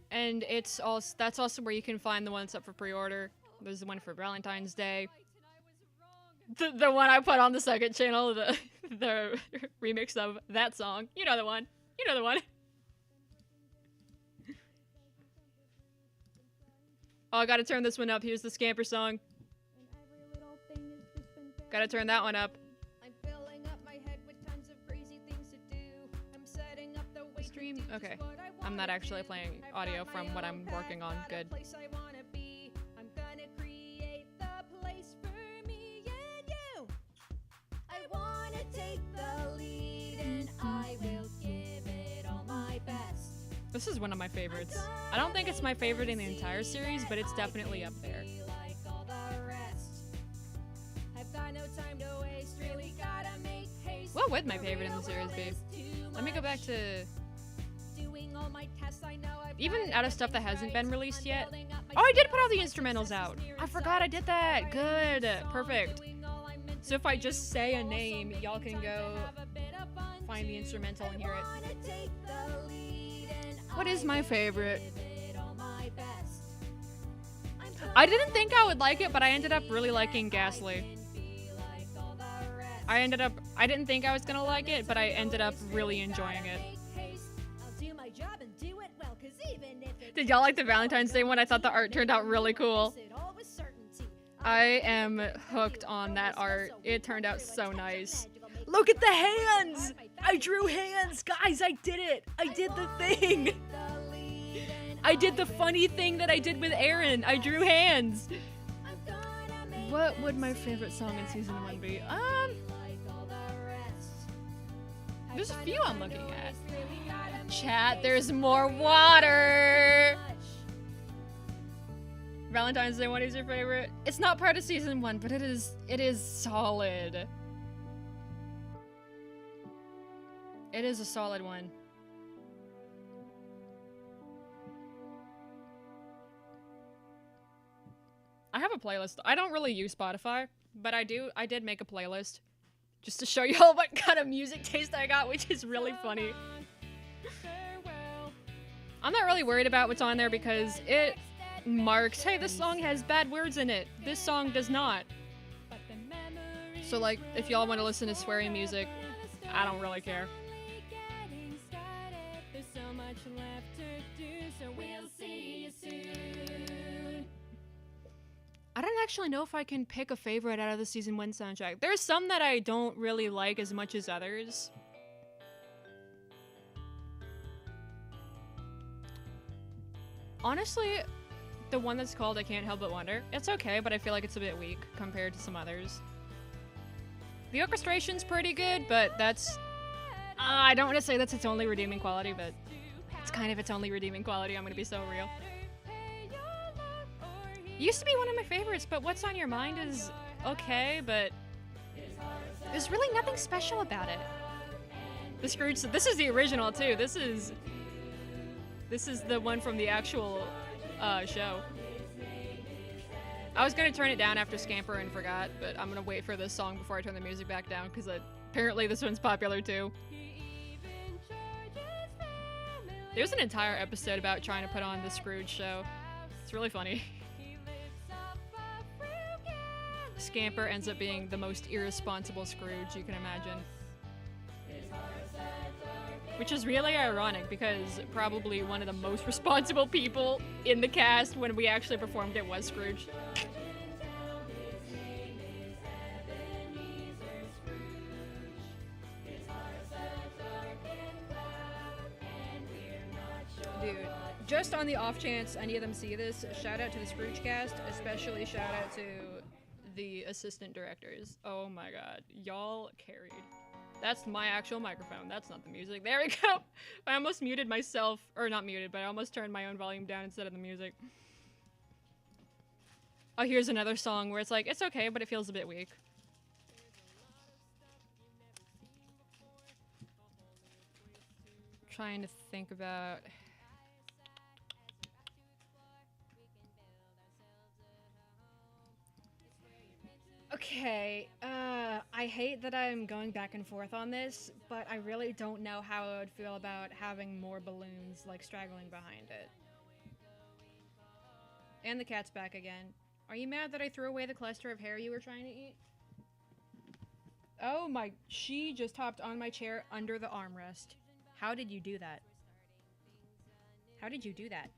And that's also where you can find the ones up for pre-order. There's the one for Valentine's Day. The one I put on the second channel, the remix of that song. You know the one. You know the one. Oh, I gotta turn this one up. Here's the Scamper song. Gotta turn that one up. I'm filling up my head with tons of crazy things to do. I'm setting up the way Stream? to do Okay. just what I I'm not wanna actually do. playing I've audio got from my what own I'm path, working on. got a Good. place I wanna be. I'm gonna create the place for me and you. I wanna take the lead and I will give it all my best. This is one of my favorites. I don't think it's my favorite in the entire series, but it's definitely up there. Like all the rest. I've got no time to waste, really gotta make haste. What would my favorite in the series be? Let me go back to Doing all my tests, I know I've even got out of stuff that everything hasn't been right. released I'm yet. building up my Oh, I did put all the skills, instrumentals success out. is near I in forgot I sight. did that. Writing Good. songs, Perfect. doing all I'm meant So to if I do. just say a Also name, y'all making can time to go have a bit of fun find the too. instrumental and hear it. I wanna take the lead and What is I my will favorite? give it all my best. I didn't think I would like it, but I ended up really liking Ghastly. I didn't think I was gonna like it, but I ended up really enjoying it. Did y'all like the Valentine's Day one? I thought the art turned out really cool. I am hooked on that art. It turned out so nice. Look at the hands! I drew hands! Guys, I did it! I did the thing! I did the funny thing that I did with Aaron. I drew hands. What would my favorite song in season 1 be? There's a few I'm looking at. Chat, there's more water! Valentine's Day one is your favorite? It's not part of season 1, but it is solid. It is a solid one. I have a playlist. I don't really use Spotify, but I did make a playlist just to show y'all what kind of music taste I got, which is really funny. I'm not really worried about what's on there because it marks, hey, this song has bad words in it. This song does not. So like, if y'all want to listen to swearing music, I don't really care. I don't actually know if I can pick a favorite out of the season 1 soundtrack. There's some that I don't really like as much as others. Honestly, the one that's called I Can't Help But Wonder, it's okay, but I feel like it's a bit weak compared to some others. The orchestration's pretty good, but that's... I don't want to say that's its only redeeming quality, but it's kind of its only redeeming quality, I'm gonna be so real. Used to be one of my favorites, but What's on Your Mind is okay, but there's really nothing special about it. The Scrooge, this is the original too. This is the one from the actual show. I was gonna turn it down after Scamper and forgot, but I'm gonna wait for this song before I turn the music back down because apparently this one's popular too. There's an entire episode about trying to put on the Scrooge show. It's really funny. Scamper ends up being the most irresponsible Scrooge you can imagine. Which is really ironic because probably one of the most responsible people in the cast when we actually performed it was Scrooge. Dude, just on the off chance any of them see this, shout out to the Scrooge cast, especially shout out to the assistant directors. Oh my god, y'all carried. That's my actual microphone, that's not the music. There we go! I almost muted myself, or not muted, but I almost turned my own volume down instead of the music. Oh, here's another song where it's like, it's okay, but it feels a bit weak. Trying to think about... Okay, I hate that I'm going back and forth on this, but I really don't know how I would feel about having more balloons, like, straggling behind it. And the cat's back again. Are you mad that I threw away the cluster of hair you were trying to eat? Oh my, she just hopped on my chair under the armrest. How did you do that? How did you do that?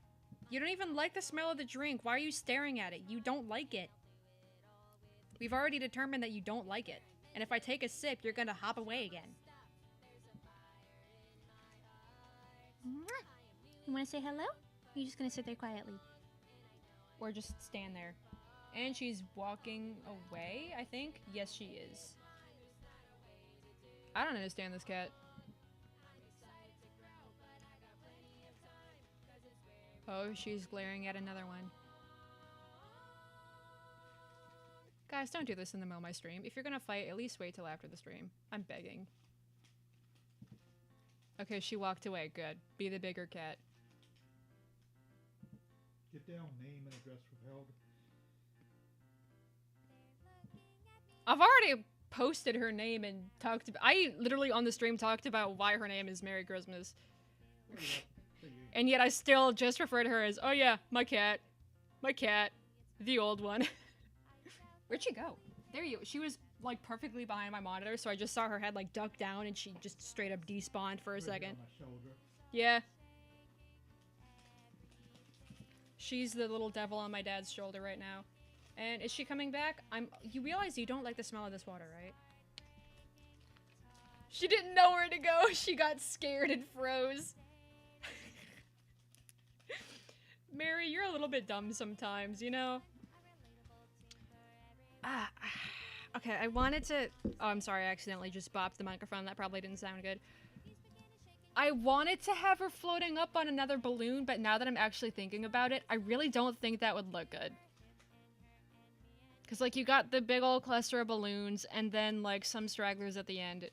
You don't even like the smell of the drink. Why are you staring at it? You don't like it. We've already determined that you don't like it. And if I take a sip, you're gonna hop away again. Mwah. You want to say hello? Or are you just gonna sit there quietly? Or just stand there. And she's walking away, I think? Yes, she is. I don't understand this cat. Oh, she's glaring at another one. Guys, don't do this in the middle of my stream. If you're gonna fight, at least wait till after the stream. I'm begging. Okay, she walked away. Good. Be the bigger cat. Get down, name and address withheld. I've already posted her name and talked about. I literally on the stream talked about why her name is Merry Christmas. There you go. There you go. And yet I still just refer to her as, oh yeah, my cat. My cat. The old one. Where'd she go? There you. She was like perfectly behind my monitor, so I just saw her head like duck down and she just straight up despawned for a Right second. on my shoulder. Yeah. She's the little devil on my dad's shoulder right now. And is she coming back? You realize you don't like the smell of this water, right? She didn't know where to go. She got scared and froze. Mary, you're a little bit dumb sometimes, you know? Okay, I wanted to... Oh, I'm sorry, I accidentally just bopped the microphone. That probably didn't sound good. I wanted to have her floating up on another balloon, but now that I'm actually thinking about it, I really don't think that would look good. Because, like, you got the big old cluster of balloons, and then, like, some stragglers at the end.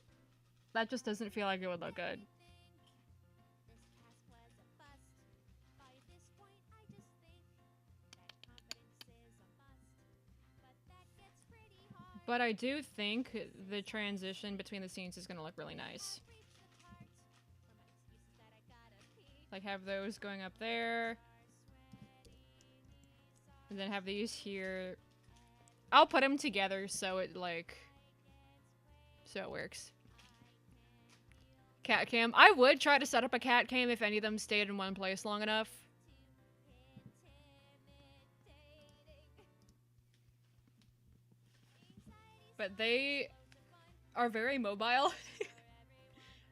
That just doesn't feel like it would look good. But I do think the transition between the scenes is going to look really nice. Like, have those going up there. And then have these here. I'll put them together so it, like... So it works. Cat cam. I would try to set up a cat cam if any of them stayed in one place long enough. But they are very mobile.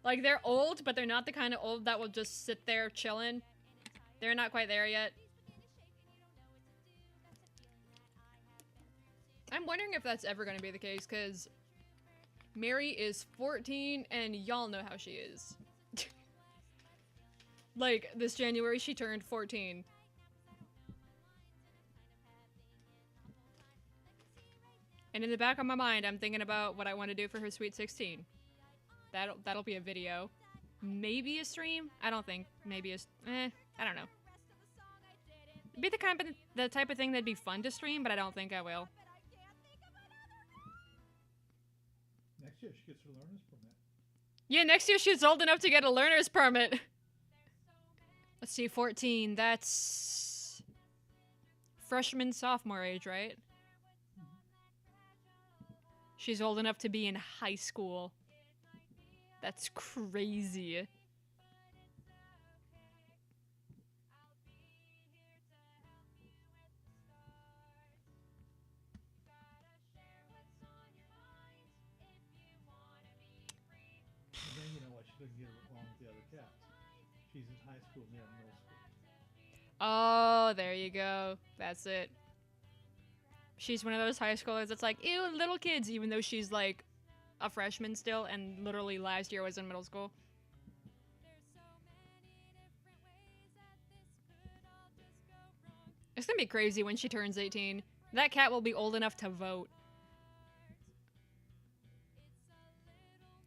Like, they're old, but they're not the kind of old that will just sit there chilling. They're not quite there yet. I'm wondering if that's ever going to be the case, because Mary is 14, and y'all know how she is. Like, this January, she turned 14. And in the back of my mind, I'm thinking about what I want to do for her Sweet 16. That'll be a video. Maybe a stream? I don't think. Maybe I don't know. It'd be the type of thing that'd be fun to stream, but I don't think I will. Next year she gets her learner's permit. Yeah, next year she's old enough to get a learner's permit. Let's see, 14. That's freshman, sophomore age, right? She's old enough to be in high school. That's crazy. And then you know what? She doesn't get along with the other cats. She's in high school, and they're in middle school. Oh, there you go. That's it. She's one of those high schoolers that's like, ew, little kids, even though she's like a freshman still and literally last year was in middle school. It's gonna be crazy when she turns 18. That cat will be old enough to vote.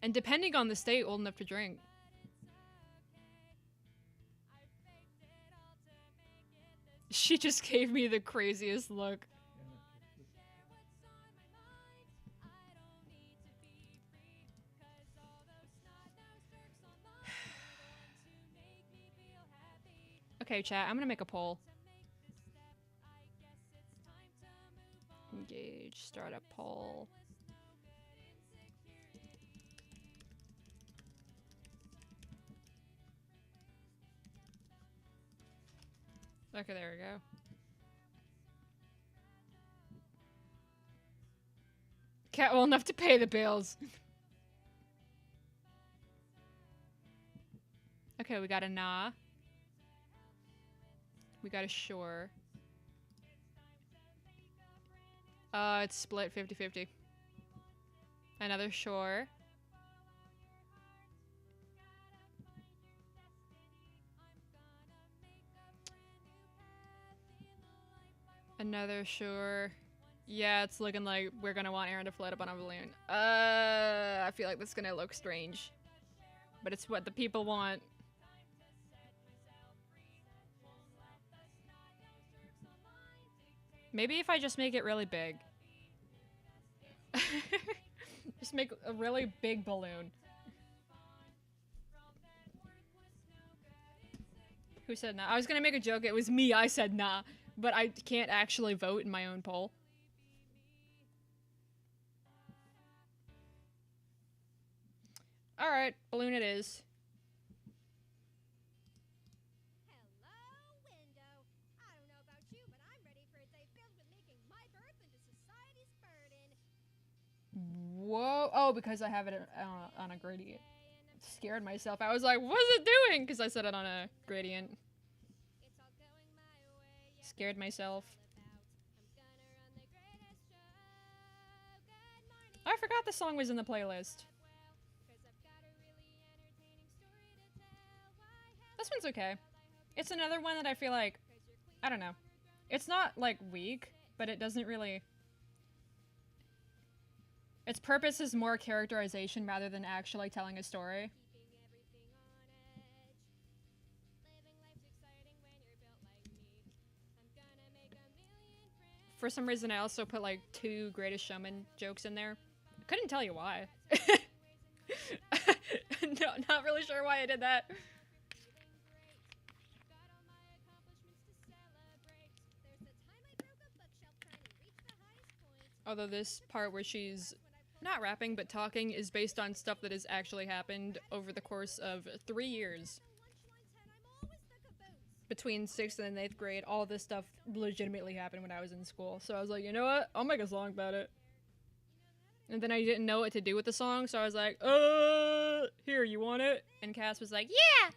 And depending on the state, old enough to drink. She just gave me the craziest look. Okay, chat, I'm gonna make a poll. Engage, start a poll. Okay, there we go. Cat well enough to pay the bills. Okay, we got a nah. We got a sure. It's split 50-50. Another sure. Another sure. Yeah, it's looking like we're gonna want Aaron to float up on a balloon. I feel like that's gonna look strange. But it's what the people want. Maybe if I just make it really big. Just make a really big balloon. Who said nah? I was gonna make a joke. It was me. I said nah. But I can't actually vote in my own poll. Alright, balloon it is. Hello, window. I don't know about you, but I'm ready for a day filled with making my birth into society's burden. Whoa. Oh, because I have it on a gradient. Scared myself. I was like, what's it doing? Because I set it on a gradient. It's all going my way. Yeah, Scared myself. I'm gonna run the greatest show. Good morning, I forgot the song was in the playlist. 'cause I've got a really entertaining story to tell. Why This one's okay. It's another one that I feel like, I don't know. It's not, like, weak, but it doesn't really... Its purpose is more characterization rather than actually telling a story. keeping everything on edge? Living life's exciting when you're built like me. I'm gonna make a million friends. For some reason, I also put, like, 2 Greatest Showman jokes in there. I couldn't tell you why. No, not really sure why I did that. Got all my accomplishments to celebrate. There's the time I broke a bookshelf trying to reach the highest point. Although this part where she's not rapping but talking is based on stuff that has actually happened over the course of 3 years. The lunchline said I'm always the caboose. Between 6th and 8th grade, all this stuff legitimately happened when I was in school. So I was like, you know what? I'll make a song about it. And then I didn't know what to do with the song, so I was like, here, you want it? And Cass was like, yeah!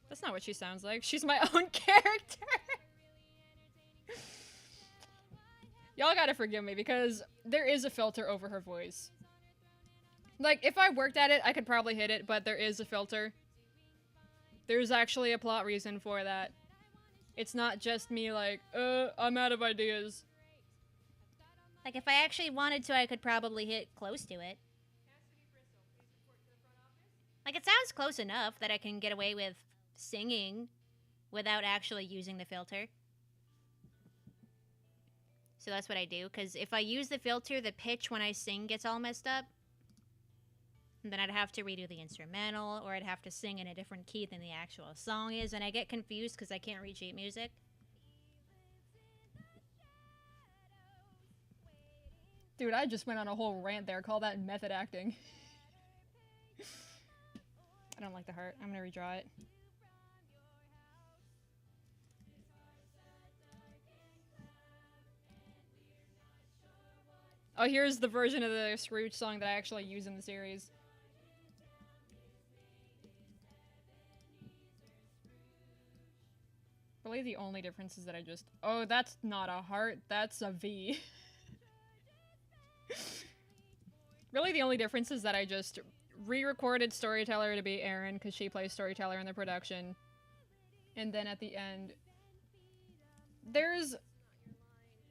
That's not what she sounds like. She's my own character. Y'all gotta forgive me because there is a filter over her voice. Like, if I worked at it, I could probably hit it, but there is a filter. There's actually a plot reason for that. It's not just me like, I'm out of ideas. Like, if I actually wanted to, I could probably hit close to it. Like, it sounds close enough that I can get away with singing without actually using the filter. So that's what I do, because if I use the filter, the pitch when I sing gets all messed up. And then I'd have to redo the instrumental, or I'd have to sing in a different key than the actual song is, and I get confused because I can't read sheet music. Dude, I just went on a whole rant there. Call that method acting. I don't like the heart. I'm gonna redraw it. Oh, here's the version of the Scrooge song that I actually use in the series. Really, the only difference is that I just... Oh, that's not a heart. That's a V. Really, the only difference is that I just re-recorded Storyteller to be Erin, because she plays Storyteller in the production. And then at the end, there's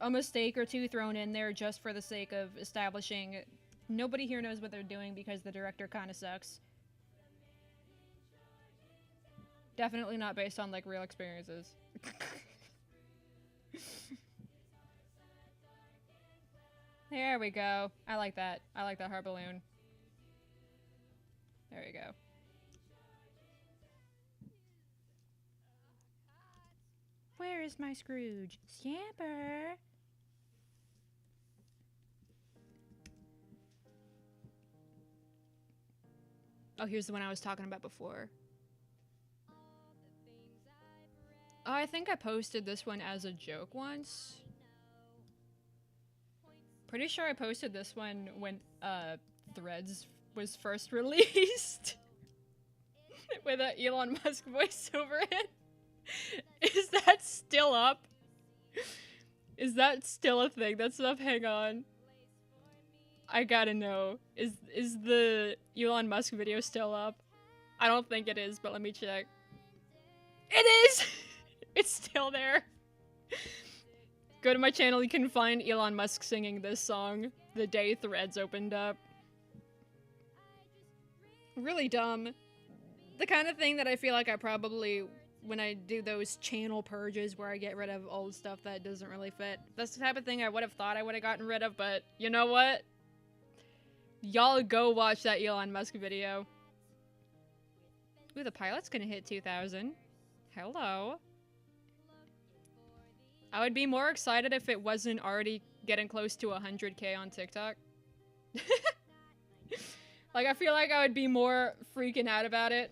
a mistake or two thrown in there just for the sake of establishing nobody here knows what they're doing because the director kind of sucks. Definitely not based on, like, real experiences. There we go. I like that. I like that heart balloon. There you go. Where is my Scrooge? Scamper! Oh, here's the one I was talking about before. Oh, I think I posted this one as a joke once. Pretty sure I posted this one when Threads was first released. With an Elon Musk voice over it. Is that still up? Is that still a thing? That stuff, hang on. I gotta know. Is the Elon Musk video still up? I don't think it is, but let me check. It is! It's still there. Go to my channel, you can find Elon Musk singing this song the day Threads opened up. Really dumb. The kind of thing that I feel like I probably, when I do those channel purges where I get rid of old stuff that doesn't really fit, that's the type of thing I would have thought I would have gotten rid of, but you know what? Y'all go watch that Elon Musk video. Ooh, the pilot's gonna hit 2,000. Hello. I would be more excited if it wasn't already getting close to 100K on TikTok. Like, I feel like I would be more freaking out about it.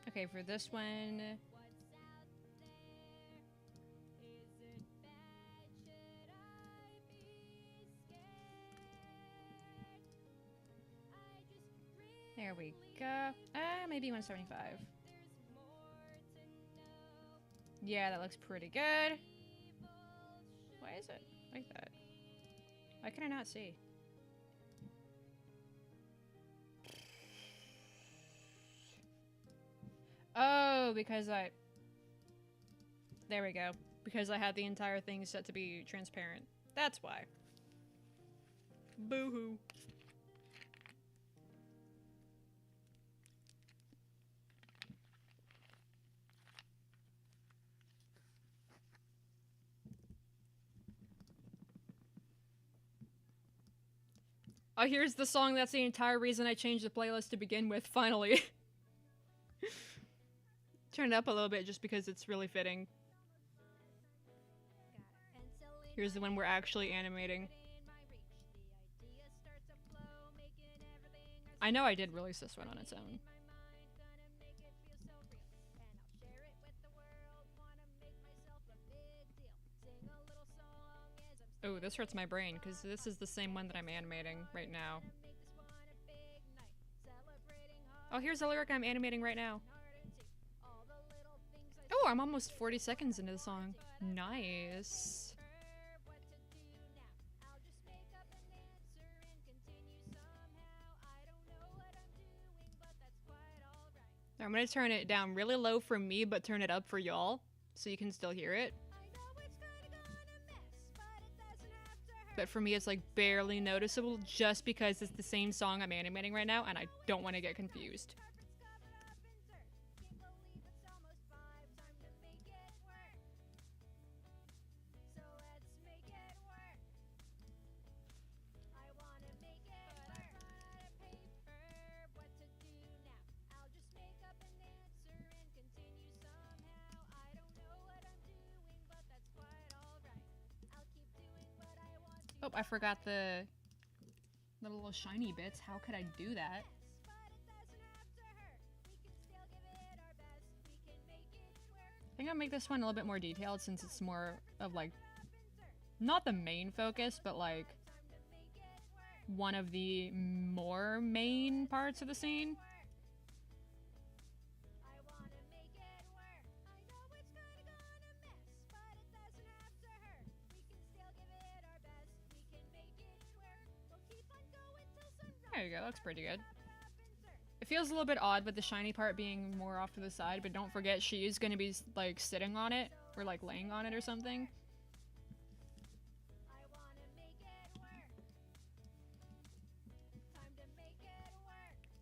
Okay, for this one... There we go. Maybe 175. Yeah, that looks pretty good. Why is it like that? Why can I not see? Oh, because I... There we go. Because I had the entire thing set to be transparent. That's why. Boo-hoo. Oh, here's the song that's the entire reason I changed the playlist to begin with, finally. Turn it up a little bit just because it's really fitting. Here's the one we're actually animating. I know I did release this one on its own. Oh, this hurts my brain, because this is the same one that I'm animating right now. Oh, here's the lyric I'm animating right now. Oh, I'm almost 40 seconds into the song. Nice. I'm gonna turn it down really low for me, but turn it up for y'all, so you can still hear it. But for me, it's like barely noticeable just because it's the same song I'm animating right now and I don't want to get confused. Oh, I forgot the little shiny bits. How could I do that? I think I'll make this one a little bit more detailed since it's more of like, not the main focus, but like one of the more main parts of the scene. There you go, looks pretty good. It feels a little bit odd with the shiny part being more off to the side, but don't forget she is going to be like sitting on it or like laying on it or something.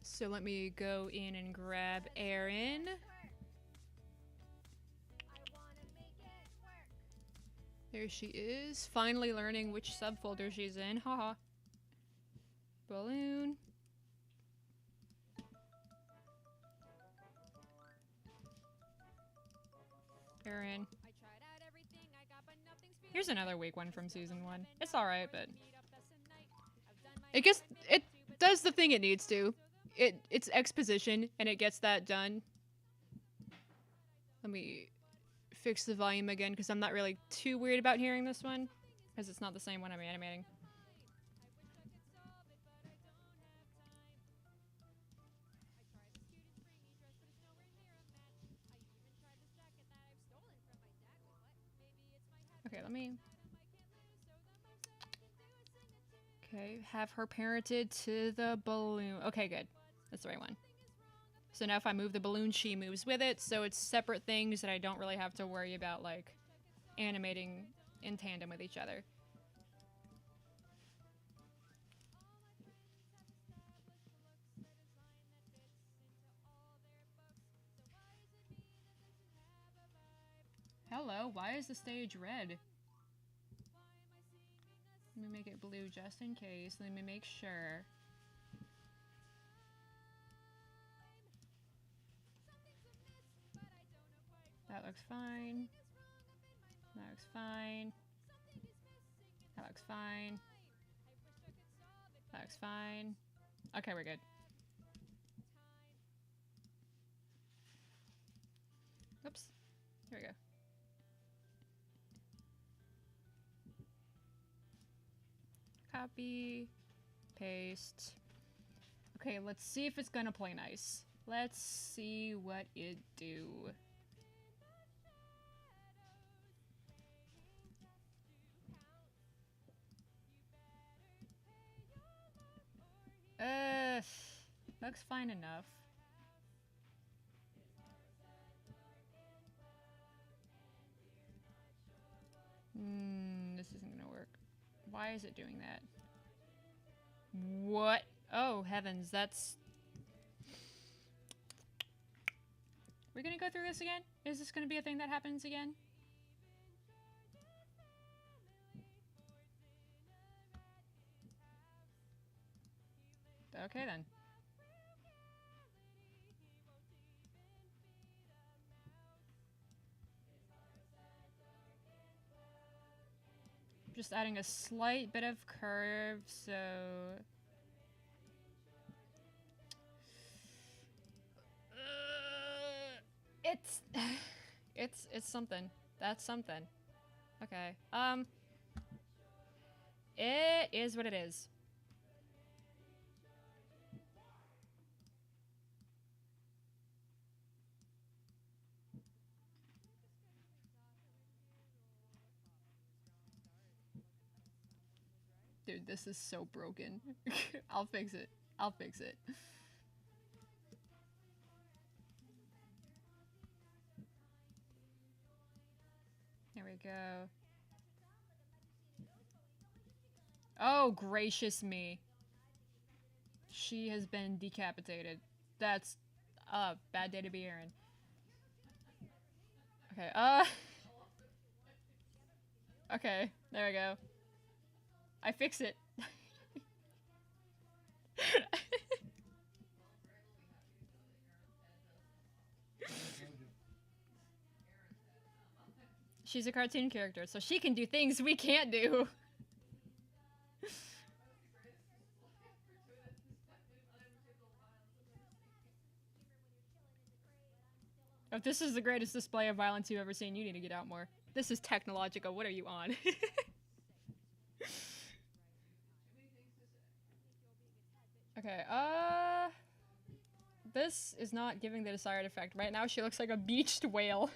So let me go in and grab Erin. There she is, finally learning which subfolder she's in, haha. Balloon. Erin. Here's another weak one from season 1. It's alright, but it does the thing it needs to. it's exposition and it gets that done. Let me fix the volume again because I'm not really too worried about hearing this one because it's not the same one I'm animating. Okay, let me... Okay, have her parented to the balloon. Okay, good. That's the right one. So now if I move the balloon, she moves with it, so it's separate things that I don't really have to worry about, like, animating in tandem with each other. Hello, why is the stage red? Let me make it blue just in case. Let me make sure. That looks fine. That looks fine. That looks fine. That looks fine. Okay, we're good. Oops. Here we go. Copy. Paste. Okay, let's see if it's gonna play nice. Let's see what it do. Looks fine enough. This isn't gonna work. Why is it doing that? What? Oh, heavens, that's... We're gonna go through this again? Is this gonna be a thing that happens again? Okay, then. Just adding a slight bit of curve, so... It's something. That's something. Okay. It is what it is. Dude, this is so broken. I'll fix it. I'll fix it. There we go. Oh, gracious me. She has been decapitated. That's a bad day to be Aaron. Okay, okay, there we go. I fix it. She's a cartoon character, so she can do things we can't do. If this is the greatest display of violence you've ever seen, you need to get out more. This is technological. What are you on? Okay, this is not giving the desired effect. Right now she looks like a beached whale.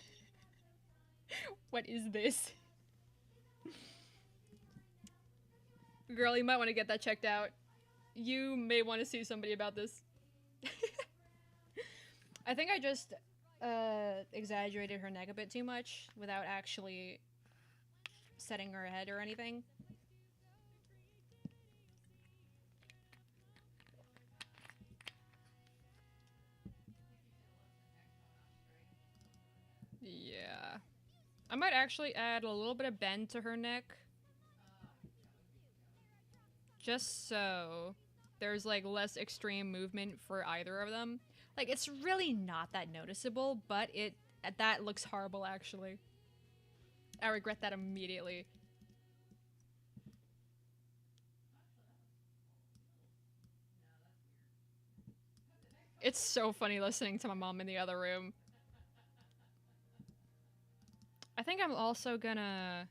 What is this? Girl, you might want to get that checked out. You may want to see somebody about this. I think I just exaggerated her neck a bit too much without actually setting her head or anything. Yeah. I might actually add a little bit of bend to her neck. Just so there's like less extreme movement for either of them. Like, it's really not that noticeable, but that looks horrible actually. I regret that immediately. It's so funny listening to my mom in the other room. I think I'm also gonna...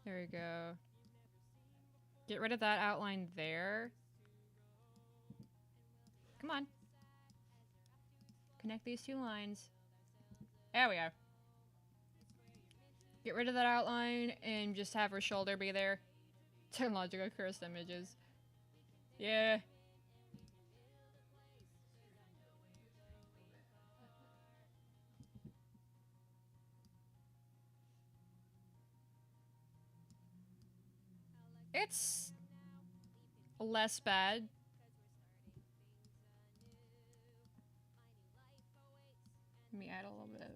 There we go. Get rid of that outline there. Come on. Connect these two lines. There we go. Get rid of that outline and just have her shoulder be there. Technological cursed images. Yeah. It's less bad. Let me add a little bit of...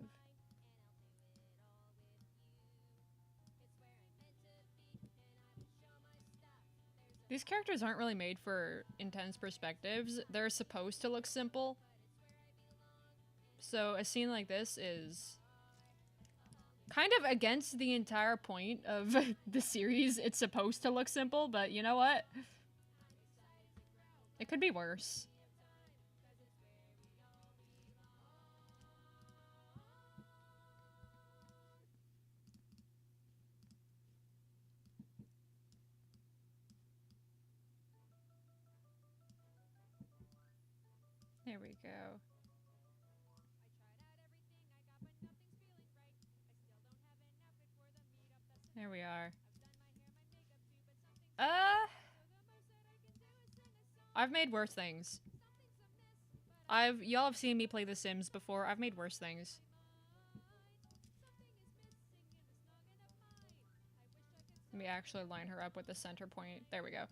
These characters aren't really made for intense perspectives. They're supposed to look simple. So a scene like this is kind of against the entire point of the series. It's supposed to look simple, but you know what? It could be worse. There we go. There we are. I've made worse things. Y'all have seen me play The Sims before. I've made worse things. Let me actually line her up with the center point. There we go.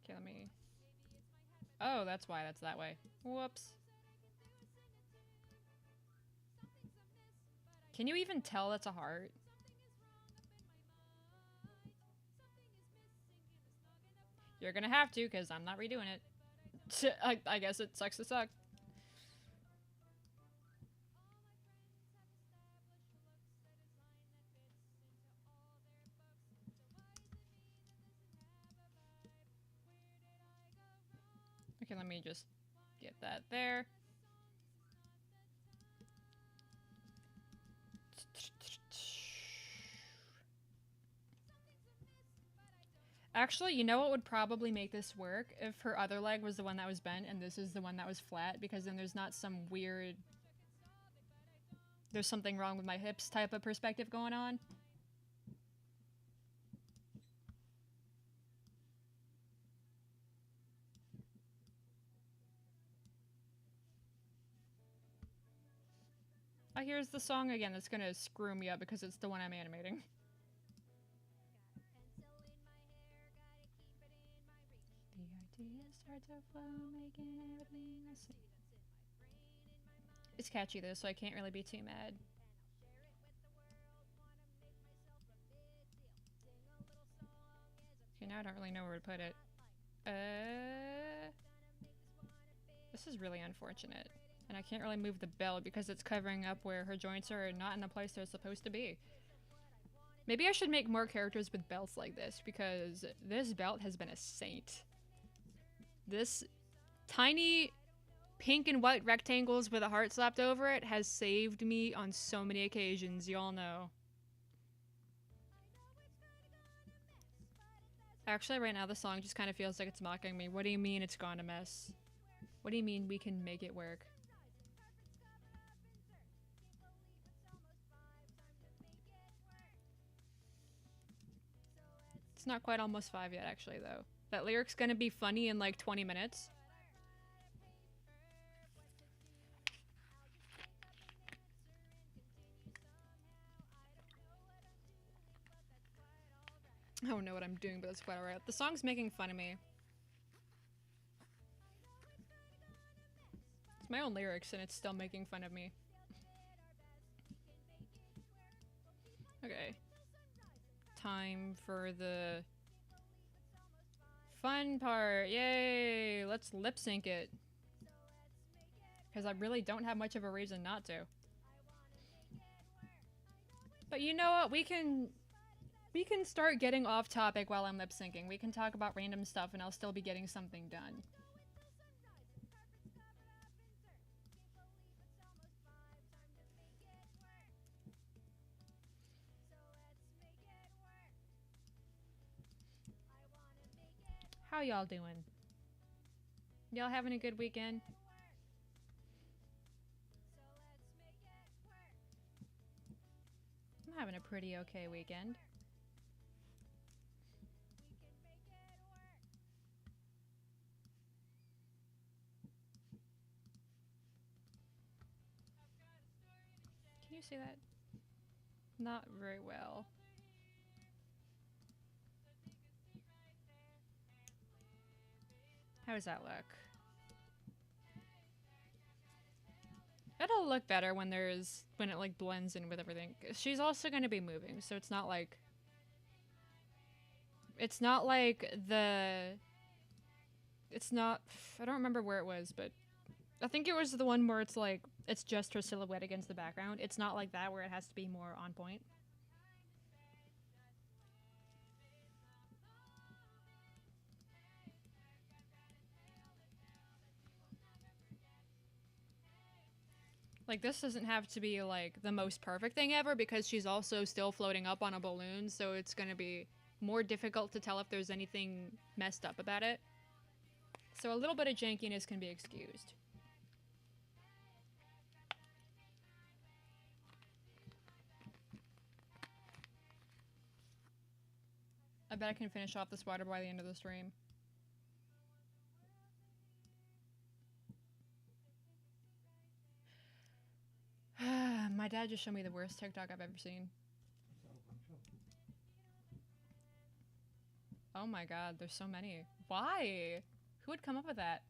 Okay, let me... Oh, that's why that's that way. Whoops. Can you even tell that's a heart? You're gonna have to, because I'm not redoing it. I guess it sucks to suck. Okay, let me just get that there. Actually, you know what would probably make this work? If her other leg was the one that was bent and this is the one that was flat, because then there's not some weird... There's something wrong with my hips type of perspective going on. Oh, here's the song again that's gonna screw me up because it's the one I'm animating. The ideas start to flow, making everything I see. It's catchy though, so I can't really be too mad. Okay, now I don't really know where to put it. This is really unfortunate. And I can't really move the belt because it's covering up where her joints are not in the place they're supposed to be. Maybe I should make more characters with belts like this, because this belt has been a saint. This tiny pink and white rectangles with a heart slapped over it has saved me on so many occasions, y'all know. Actually, right now the song just kind of feels like it's mocking me. What do you mean it's gone a mess? What do you mean we can make it work? It's not quite almost 5 yet, actually, though. That lyric's gonna be funny in like 20 minutes. I don't know what I'm doing, but that's quite alright. The song's making fun of me. It's my own lyrics, and it's still making fun of me. Okay. Time for the fun part. Yay! Let's lip sync it. Because I really don't have much of a reason not to. But you know what? We can start getting off topic while I'm lip syncing. We can talk about random stuff and I'll still be getting something done. How y'all doing? Y'all having a good weekend? I'm having a pretty okay weekend. Can you see that? Not very well. How does that look? It'll look better when when it like blends in with everything. She's also going to be moving, so it's not like it's not I don't remember where it was, but I think it was the one where it's like it's just her silhouette against the background. It's not like that where it has to be more on point. Like, this doesn't have to be, like, the most perfect thing ever because she's also still floating up on a balloon, so it's gonna be more difficult to tell if there's anything messed up about it. So a little bit of jankiness can be excused. I bet I can finish off this water by the end of the stream. My dad just showed me the worst TikTok I've ever seen. Oh my god, there's so many. Why? Who would come up with that?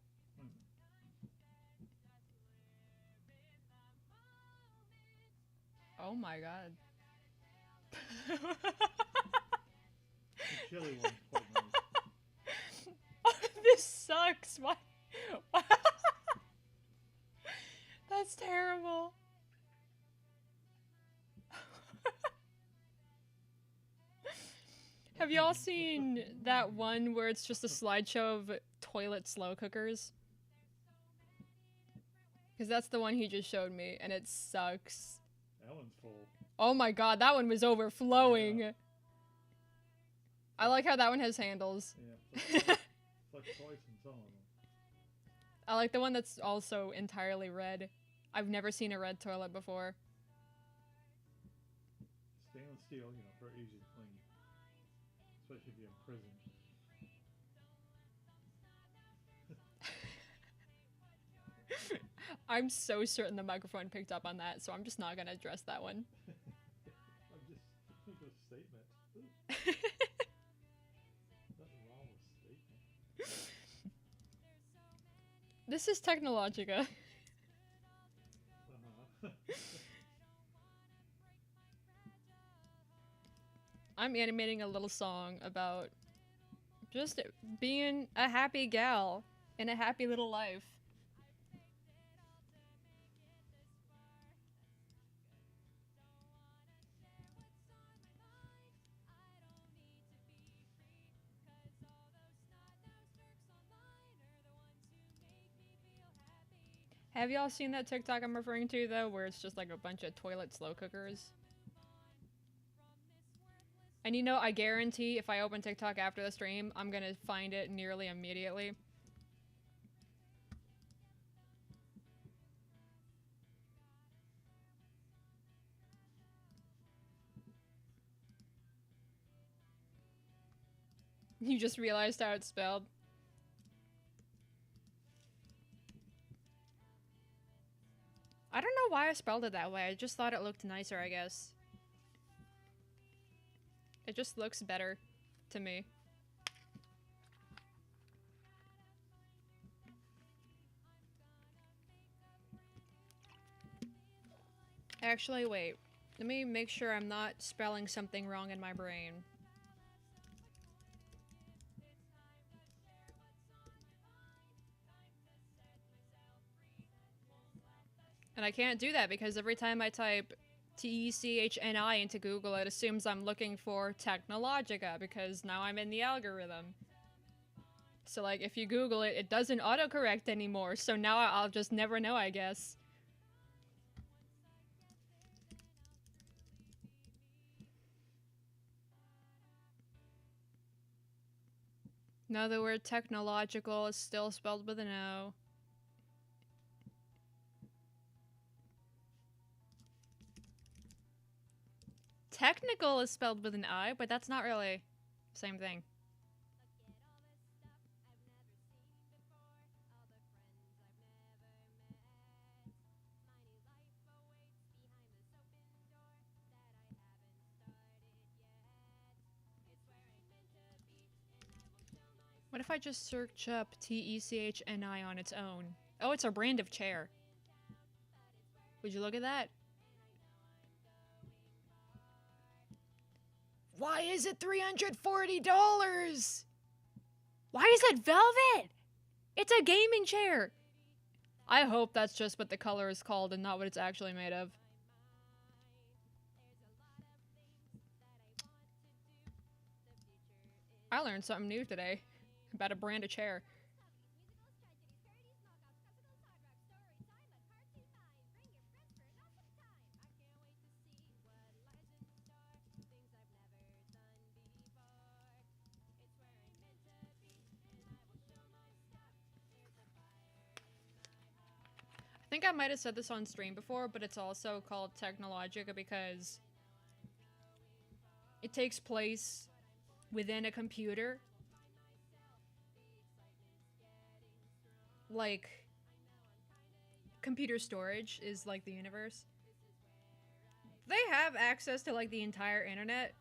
Oh my god. The chili one's quite nice. Oh, this sucks. Why? That's terrible. Have y'all seen that one where it's just a slideshow of toilet slow cookers? Because that's the one he just showed me, and it sucks. That one's full. Oh my god, that one was overflowing. Yeah. I like how that one has handles. Yeah. It's like twice in some of them. I like the one that's also entirely red. I've never seen a red toilet before. Stainless steel, you know, very easy to clean. Especially if you're in prison. I'm so certain the microphone picked up on that, so I'm just not gonna address that one. I'm just making a statement. Nothing wrong with statement. This is Technologica. I'm animating a little song about just being a happy gal in a happy little life. Have y'all seen that TikTok I'm referring to, though, where it's just like a bunch of toilet slow cookers? And you know, I guarantee if I open TikTok after the stream, I'm gonna find it nearly immediately. You just realized how it's spelled. I don't know why I spelled it that way. I just thought it looked nicer, I guess. It just looks better to me. Actually, wait. Let me make sure I'm not spelling something wrong in my brain. And I can't do that because every time I type TECHNI into Google, it assumes I'm looking for Technologica because now I'm in the algorithm. So like if you Google it, it doesn't autocorrect anymore. So now I'll just never know, I guess. No, the word technological is still spelled with an O. Technical is spelled with an I, but that's not really the same thing. What if I just search up TECHNI on its own? Oh, it's a brand of chair. Would you look at that? Why is it $340? Why is it velvet? It's a gaming chair. I hope that's just what the color is called and not what it's actually made of. I learned something new today about a brand of chair. I think I might have said this on stream before, but it's also called Technologica because it takes place within a computer. Like, computer storage is like the universe. They have access to like the entire internet,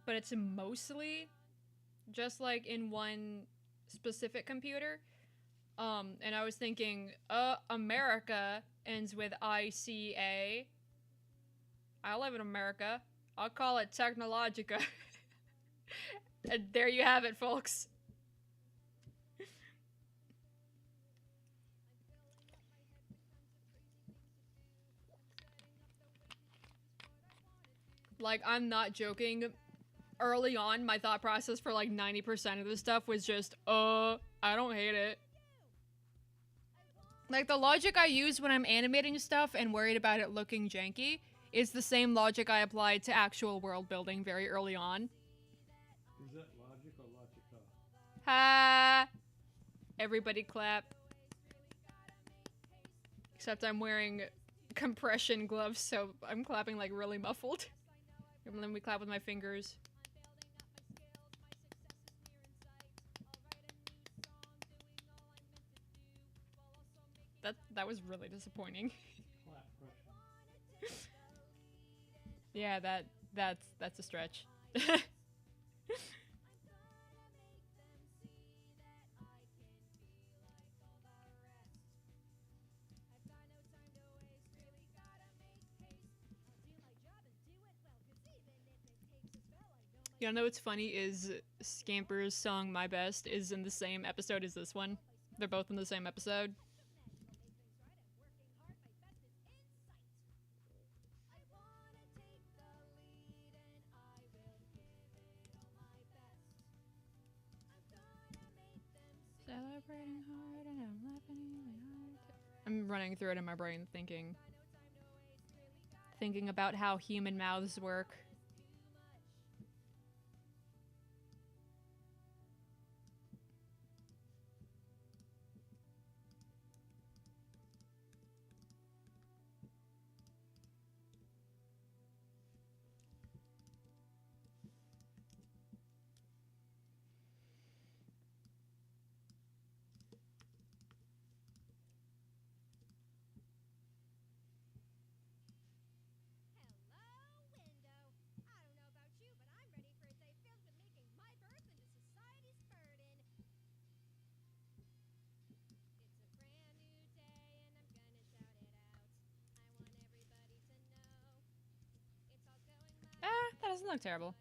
but it's mostly just like in one specific computer. And I was thinking, America ends with ICA. I live in America. I'll call it Technologica. And there you have it, folks. Like, I'm not joking. Early on, my thought process for like 90% of this stuff was just, I don't hate it. Like, the logic I use when I'm animating stuff and worried about it looking janky is the same logic I applied to actual world building very early on. Is that logic or logica? Ha! Everybody clap. Except I'm wearing compression gloves, so I'm clapping like really muffled. And then we clap with my fingers. That was really disappointing. Clap Russian. Yeah, that's a stretch. You know what's funny is Scamper's song My Best is in the same episode as this one. They're both in the same episode. Celebrating hard and I'm laughing really hard. I'm running through it in my brain thinking about how human mouths work. That doesn't look terrible.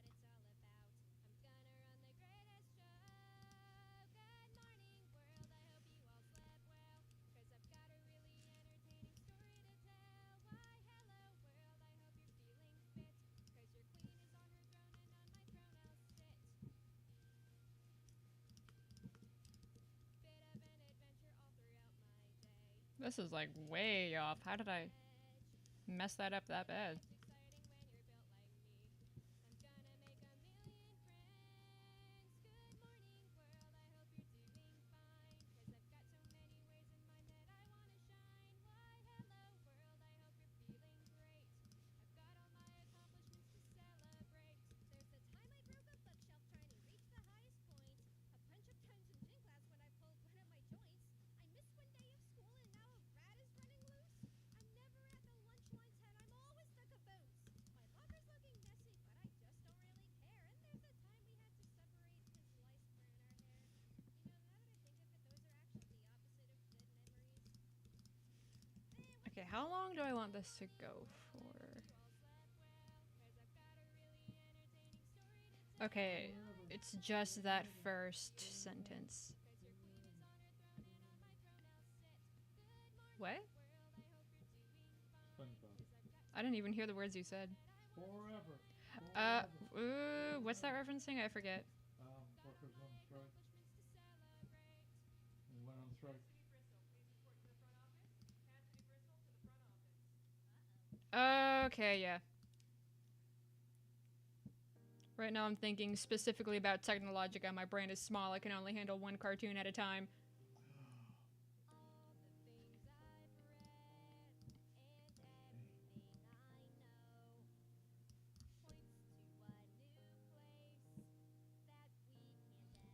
This is like way off. How did I mess that up that bad? Okay, how long do I want this to go for? Okay, it's just that first sentence. What? SpongeBob. I didn't even hear the words you said. Forever. What's that referencing? I forget. Workers on strike. They went on strike. Okay, yeah. Right now I'm thinking specifically about Technologica. My brain is small. I can only handle one cartoon at a time.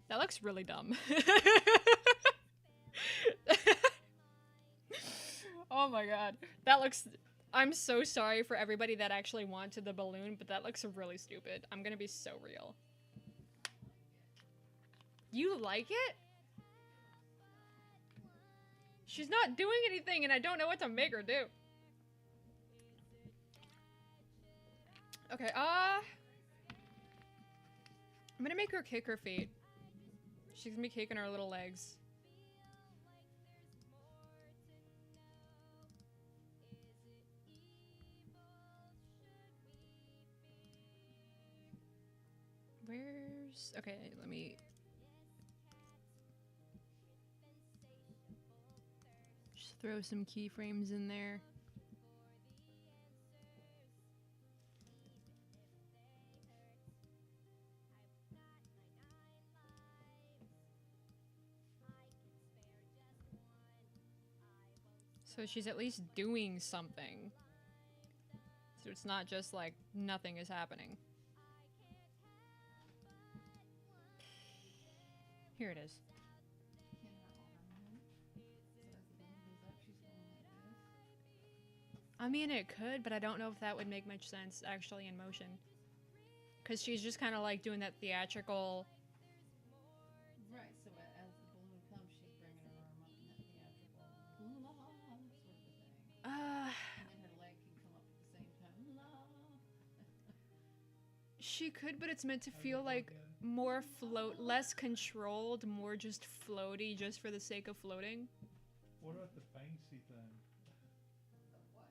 That looks really dumb. Oh my god. That looks... I'm so sorry for everybody that actually wanted the balloon, but that looks really stupid. I'm gonna be so real. You like it? She's not doing anything and I don't know what to make her do. Okay, I'm gonna make her kick her feet. She's gonna be kicking her little legs. Where's... Okay, let me... just throw some keyframes in there. So she's at least doing something. So it's not just like nothing is happening. Here it is. Can her arm move? So as the balloon goes up, she's going like this. I mean, it could, but I don't know if that would make much sense actually in motion. Because she's just kind of like doing that theatrical... Right, so as the balloon comes, she's bringing her arm up in that theatrical la sort of a thing. And then her leg can come up at the same time. La. She could, but it's meant to How's feel it go like again? more less controlled, more just floaty, just for the sake of floating. What about the Banksy thing? The what?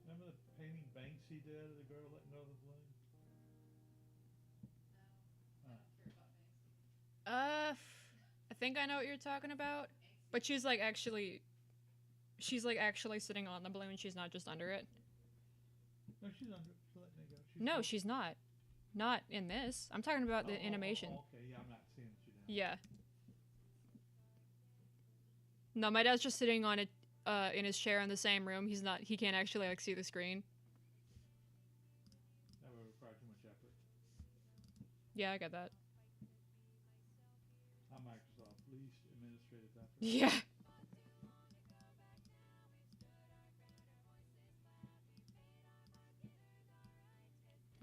Remember the painting Banksy did of the girl letting go of the balloon? No. I don't care about Banksy. I think I know what you're talking about. But she's like actually sitting on the balloon. She's not just under it. No, she's under. She's letting it go. No, floating. she's not. Not in this. I'm talking about the animation. Okay, yeah, I'm not seeing what you're doing. Yeah. No, my dad's just sitting on it in his chair in the same room. He can't actually like see the screen. That would require too much effort. Yeah, I get that. I'm Microsoft. Least administrative effort. Yeah.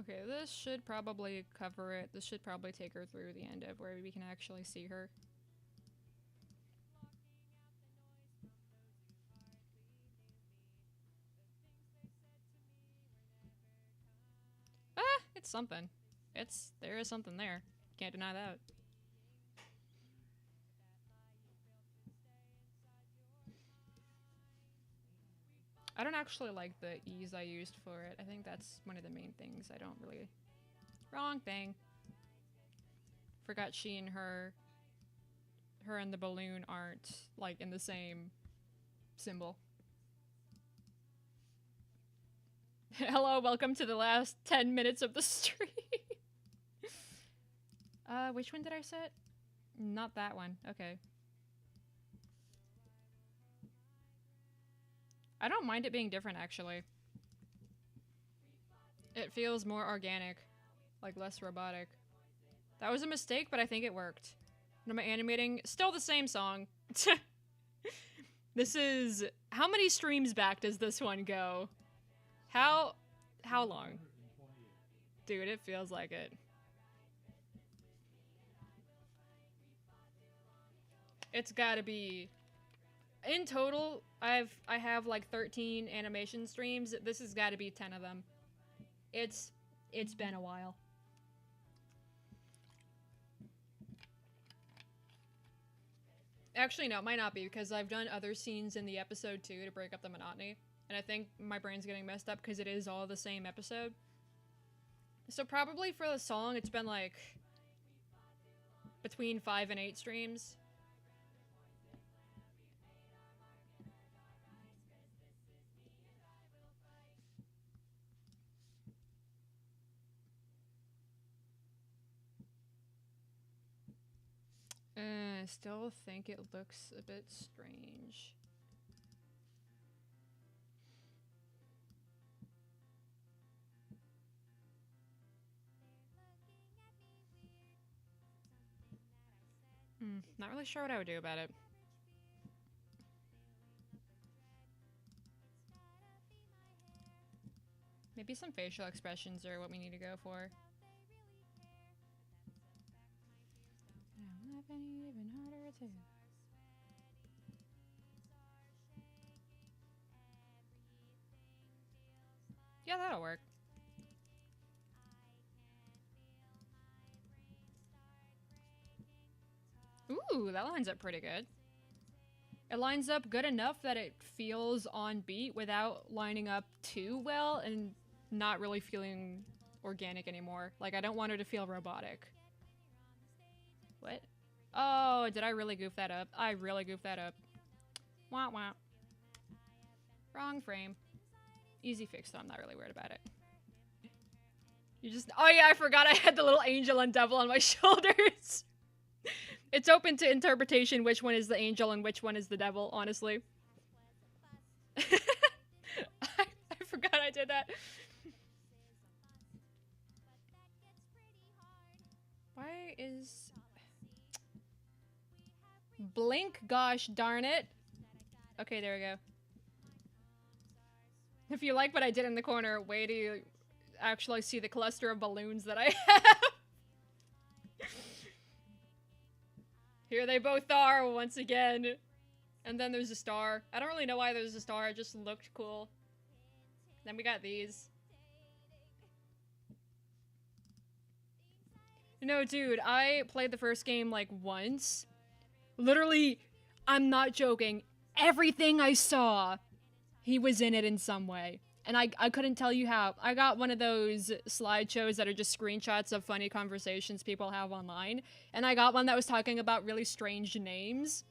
Okay, this should probably cover it. This should probably take her through the end of where we can actually see her. It's something. There is something there. Can't deny that. I don't actually like the ease I used for it. I think that's one of the main things I don't really... Wrong thing. Forgot she and her and the balloon aren't, like, in the same symbol. Hello, welcome to the last 10 minutes of the stream. Which one did I set? Not that one. Okay. I don't mind it being different, actually. It feels more organic. Like, less robotic. That was a mistake, but I think it worked. What am I animating? Still the same song. This is... How many streams back does this one go? How long? Dude, it feels like it. It's gotta be... In total, I have like 13 animation streams. This has gotta be 10 of them. It's been a while. Actually, no, it might not be, because I've done other scenes in the episode too to break up the monotony. And I think my brain's getting messed up because it is all the same episode. So probably for the song, it's been like between 5 and 8 streams. I still think it looks a bit strange. Not really sure what I would do about it. Maybe some facial expressions are what we need to go for. Even harder too. Yeah, that'll work. Ooh, that lines up pretty good. It lines up good enough that it feels on beat without lining up too well and not really feeling organic anymore. Like, I don't want her to feel robotic. What? Oh, did I really goof that up? I really goofed that up. Wah wah. Wrong frame. Easy fix though, I'm not really worried about it. You just- Oh yeah, I forgot I had the little angel and devil on my shoulders. It's open to interpretation which one is the angel and which one is the devil, honestly. I forgot I did that. Why is... Blink, gosh darn it. Okay, there we go. If you like what I did in the corner, wait till you actually see the cluster of balloons that I have. Here they both are once again. And then there's a star. I don't really know why there's a star, it just looked cool. Then we got these. No, dude, I played the first game like once. Literally, I'm not joking. Everything I saw, he was in it in some way. And I couldn't tell you how. I got one of those slideshows that are just screenshots of funny conversations people have online. And I got one that was talking about really strange names.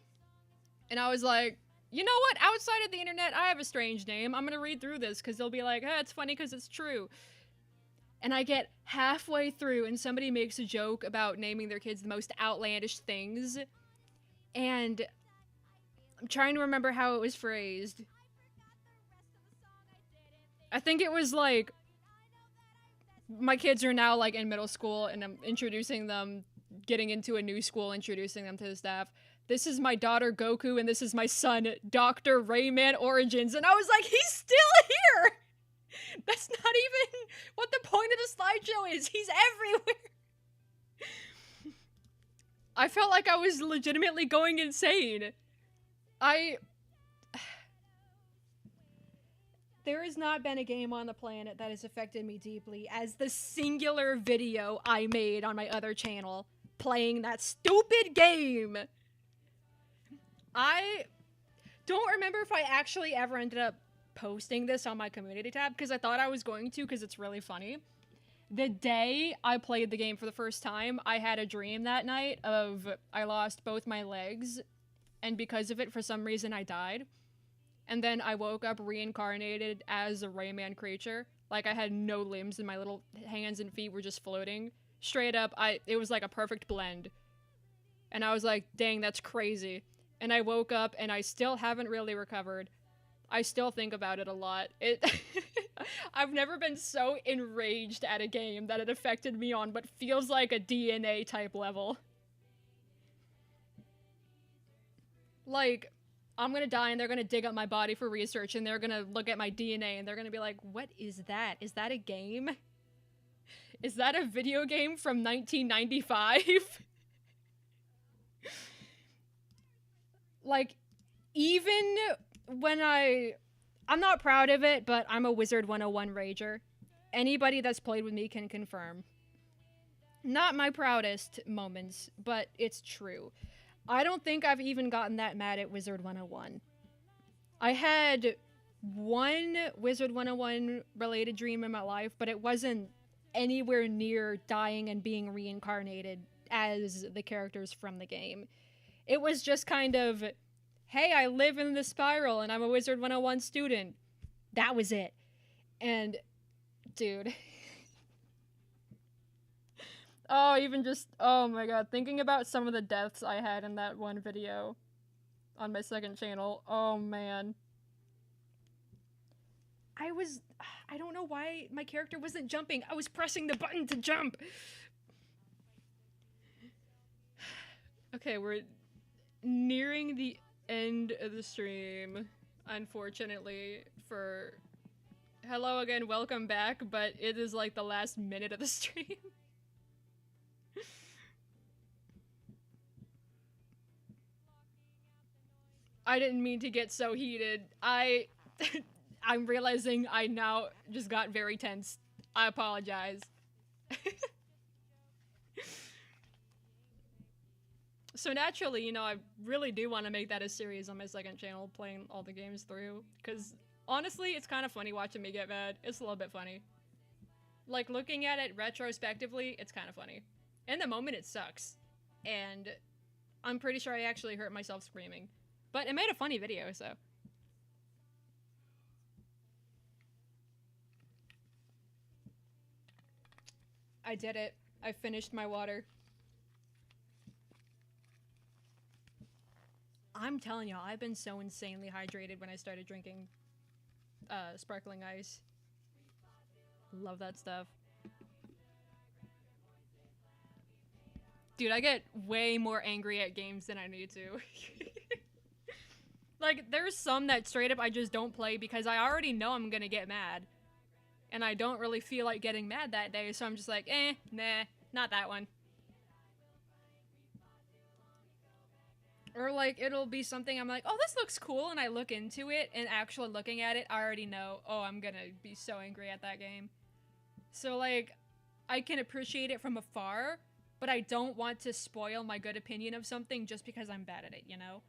And I was like, you know what? Outside of the internet, I have a strange name. I'm gonna read through this because they'll be like, hey, it's funny because it's true. And I get halfway through and somebody makes a joke about naming their kids the most outlandish things. And I'm trying to remember how it was phrased. I think it was like, my kids are now like in middle school and I'm introducing them, getting into a new school, introducing them to the staff. This is my daughter Goku and this is my son Dr. Rayman Origins. And I was like, he's still here! That's not even what the point of the slideshow is. He's everywhere. I felt like I was legitimately going insane. There has not been a game on the planet that has affected me deeply as the singular video I made on my other channel playing that stupid game. I don't remember if I actually ever ended up posting this on my community tab because I thought I was going to because it's really funny. The day I played the game for the first time, I had a dream that night of I lost both my legs and because of it, for some reason, I died. And then I woke up reincarnated as a Rayman creature. Like I had no limbs and my little hands and feet were just floating. Straight up, it was like a perfect blend. And I was like, dang, that's crazy. And I woke up and I still haven't really recovered. I still think about it a lot. I've never been so enraged at a game that it affected me on what feels like a DNA type level. Like, I'm gonna die and they're gonna dig up my body for research and they're gonna look at my DNA and they're gonna be like, what is that? Is that a game? Is that a video game from 1995? Like, even when I'm not proud of it, but I'm a Wizard 101 rager. Anybody that's played with me can confirm. Not my proudest moments, but it's true. I don't think I've even gotten that mad at Wizard 101. I had one Wizard 101 related dream in my life, but it wasn't anywhere near dying and being reincarnated as the characters from the game. It was just kind of, hey, I live in the spiral and I'm a Wizard 101 student. That was it. And, dude. Oh, even just, oh my god, thinking about some of the deaths I had in that one video on my second channel, oh man. I don't know why my character wasn't jumping. I was pressing the button to jump. Okay, we're nearing the end of the stream, unfortunately, for... Hello again, welcome back, but it is like the last minute of the stream. I didn't mean to get so heated. I'm realizing I now just got very tense. I apologize. So naturally, you know, I really do want to make that a series on my second channel, playing all the games through, because honestly, it's kind of funny watching me get mad. It's a little bit funny. Like, looking at it retrospectively, it's kind of funny. In the moment, it sucks. And I'm pretty sure I actually hurt myself screaming. But it made a funny video, so. I did it. I finished my water. I'm telling y'all, I've been so insanely hydrated when I started drinking sparkling ice. Love that stuff. Dude, I get way more angry at games than I need to. Like, there's some that straight up I just don't play because I already know I'm gonna get mad. And I don't really feel like getting mad that day, so I'm just like, nah, not that one. Or, like, it'll be something I'm like, oh, this looks cool, and I look into it, and actually looking at it, I already know, oh, I'm gonna be so angry at that game. So, like, I can appreciate it from afar, but I don't want to spoil my good opinion of something just because I'm bad at it, you know?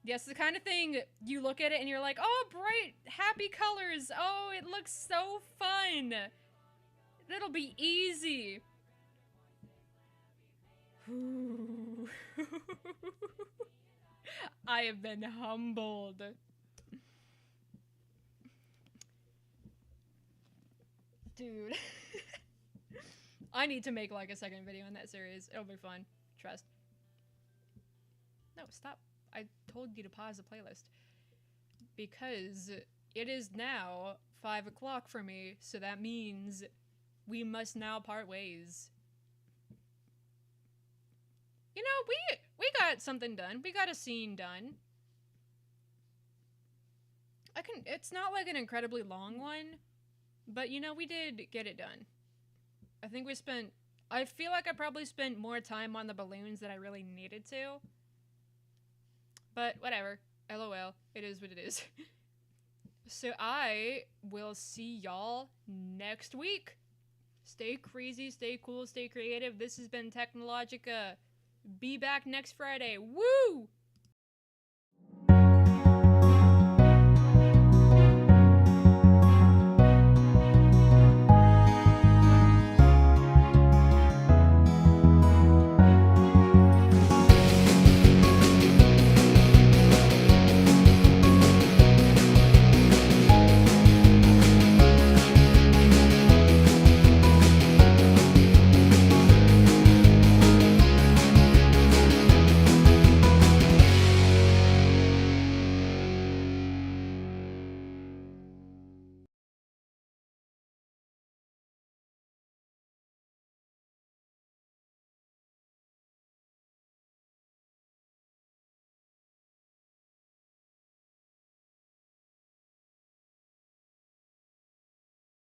Yes, the kind of thing you look at it and you're like, oh, bright, happy colors. Oh, it looks so fun. It'll be easy. I have been humbled. Dude. I need to make like a second video in that series. It'll be fun. Trust. No, stop. I told you to pause the playlist. Because it is now 5 o'clock for me, so that means we must now part ways. You know, we got something done. We got a scene done. It's not like an incredibly long one, but you know, we did get it done. I feel like I probably spent more time on the balloons than I really needed to. But whatever. LOL. It is what it is. So I will see y'all next week. Stay crazy, stay cool, stay creative. This has been Technologica. Be back next Friday. Woo!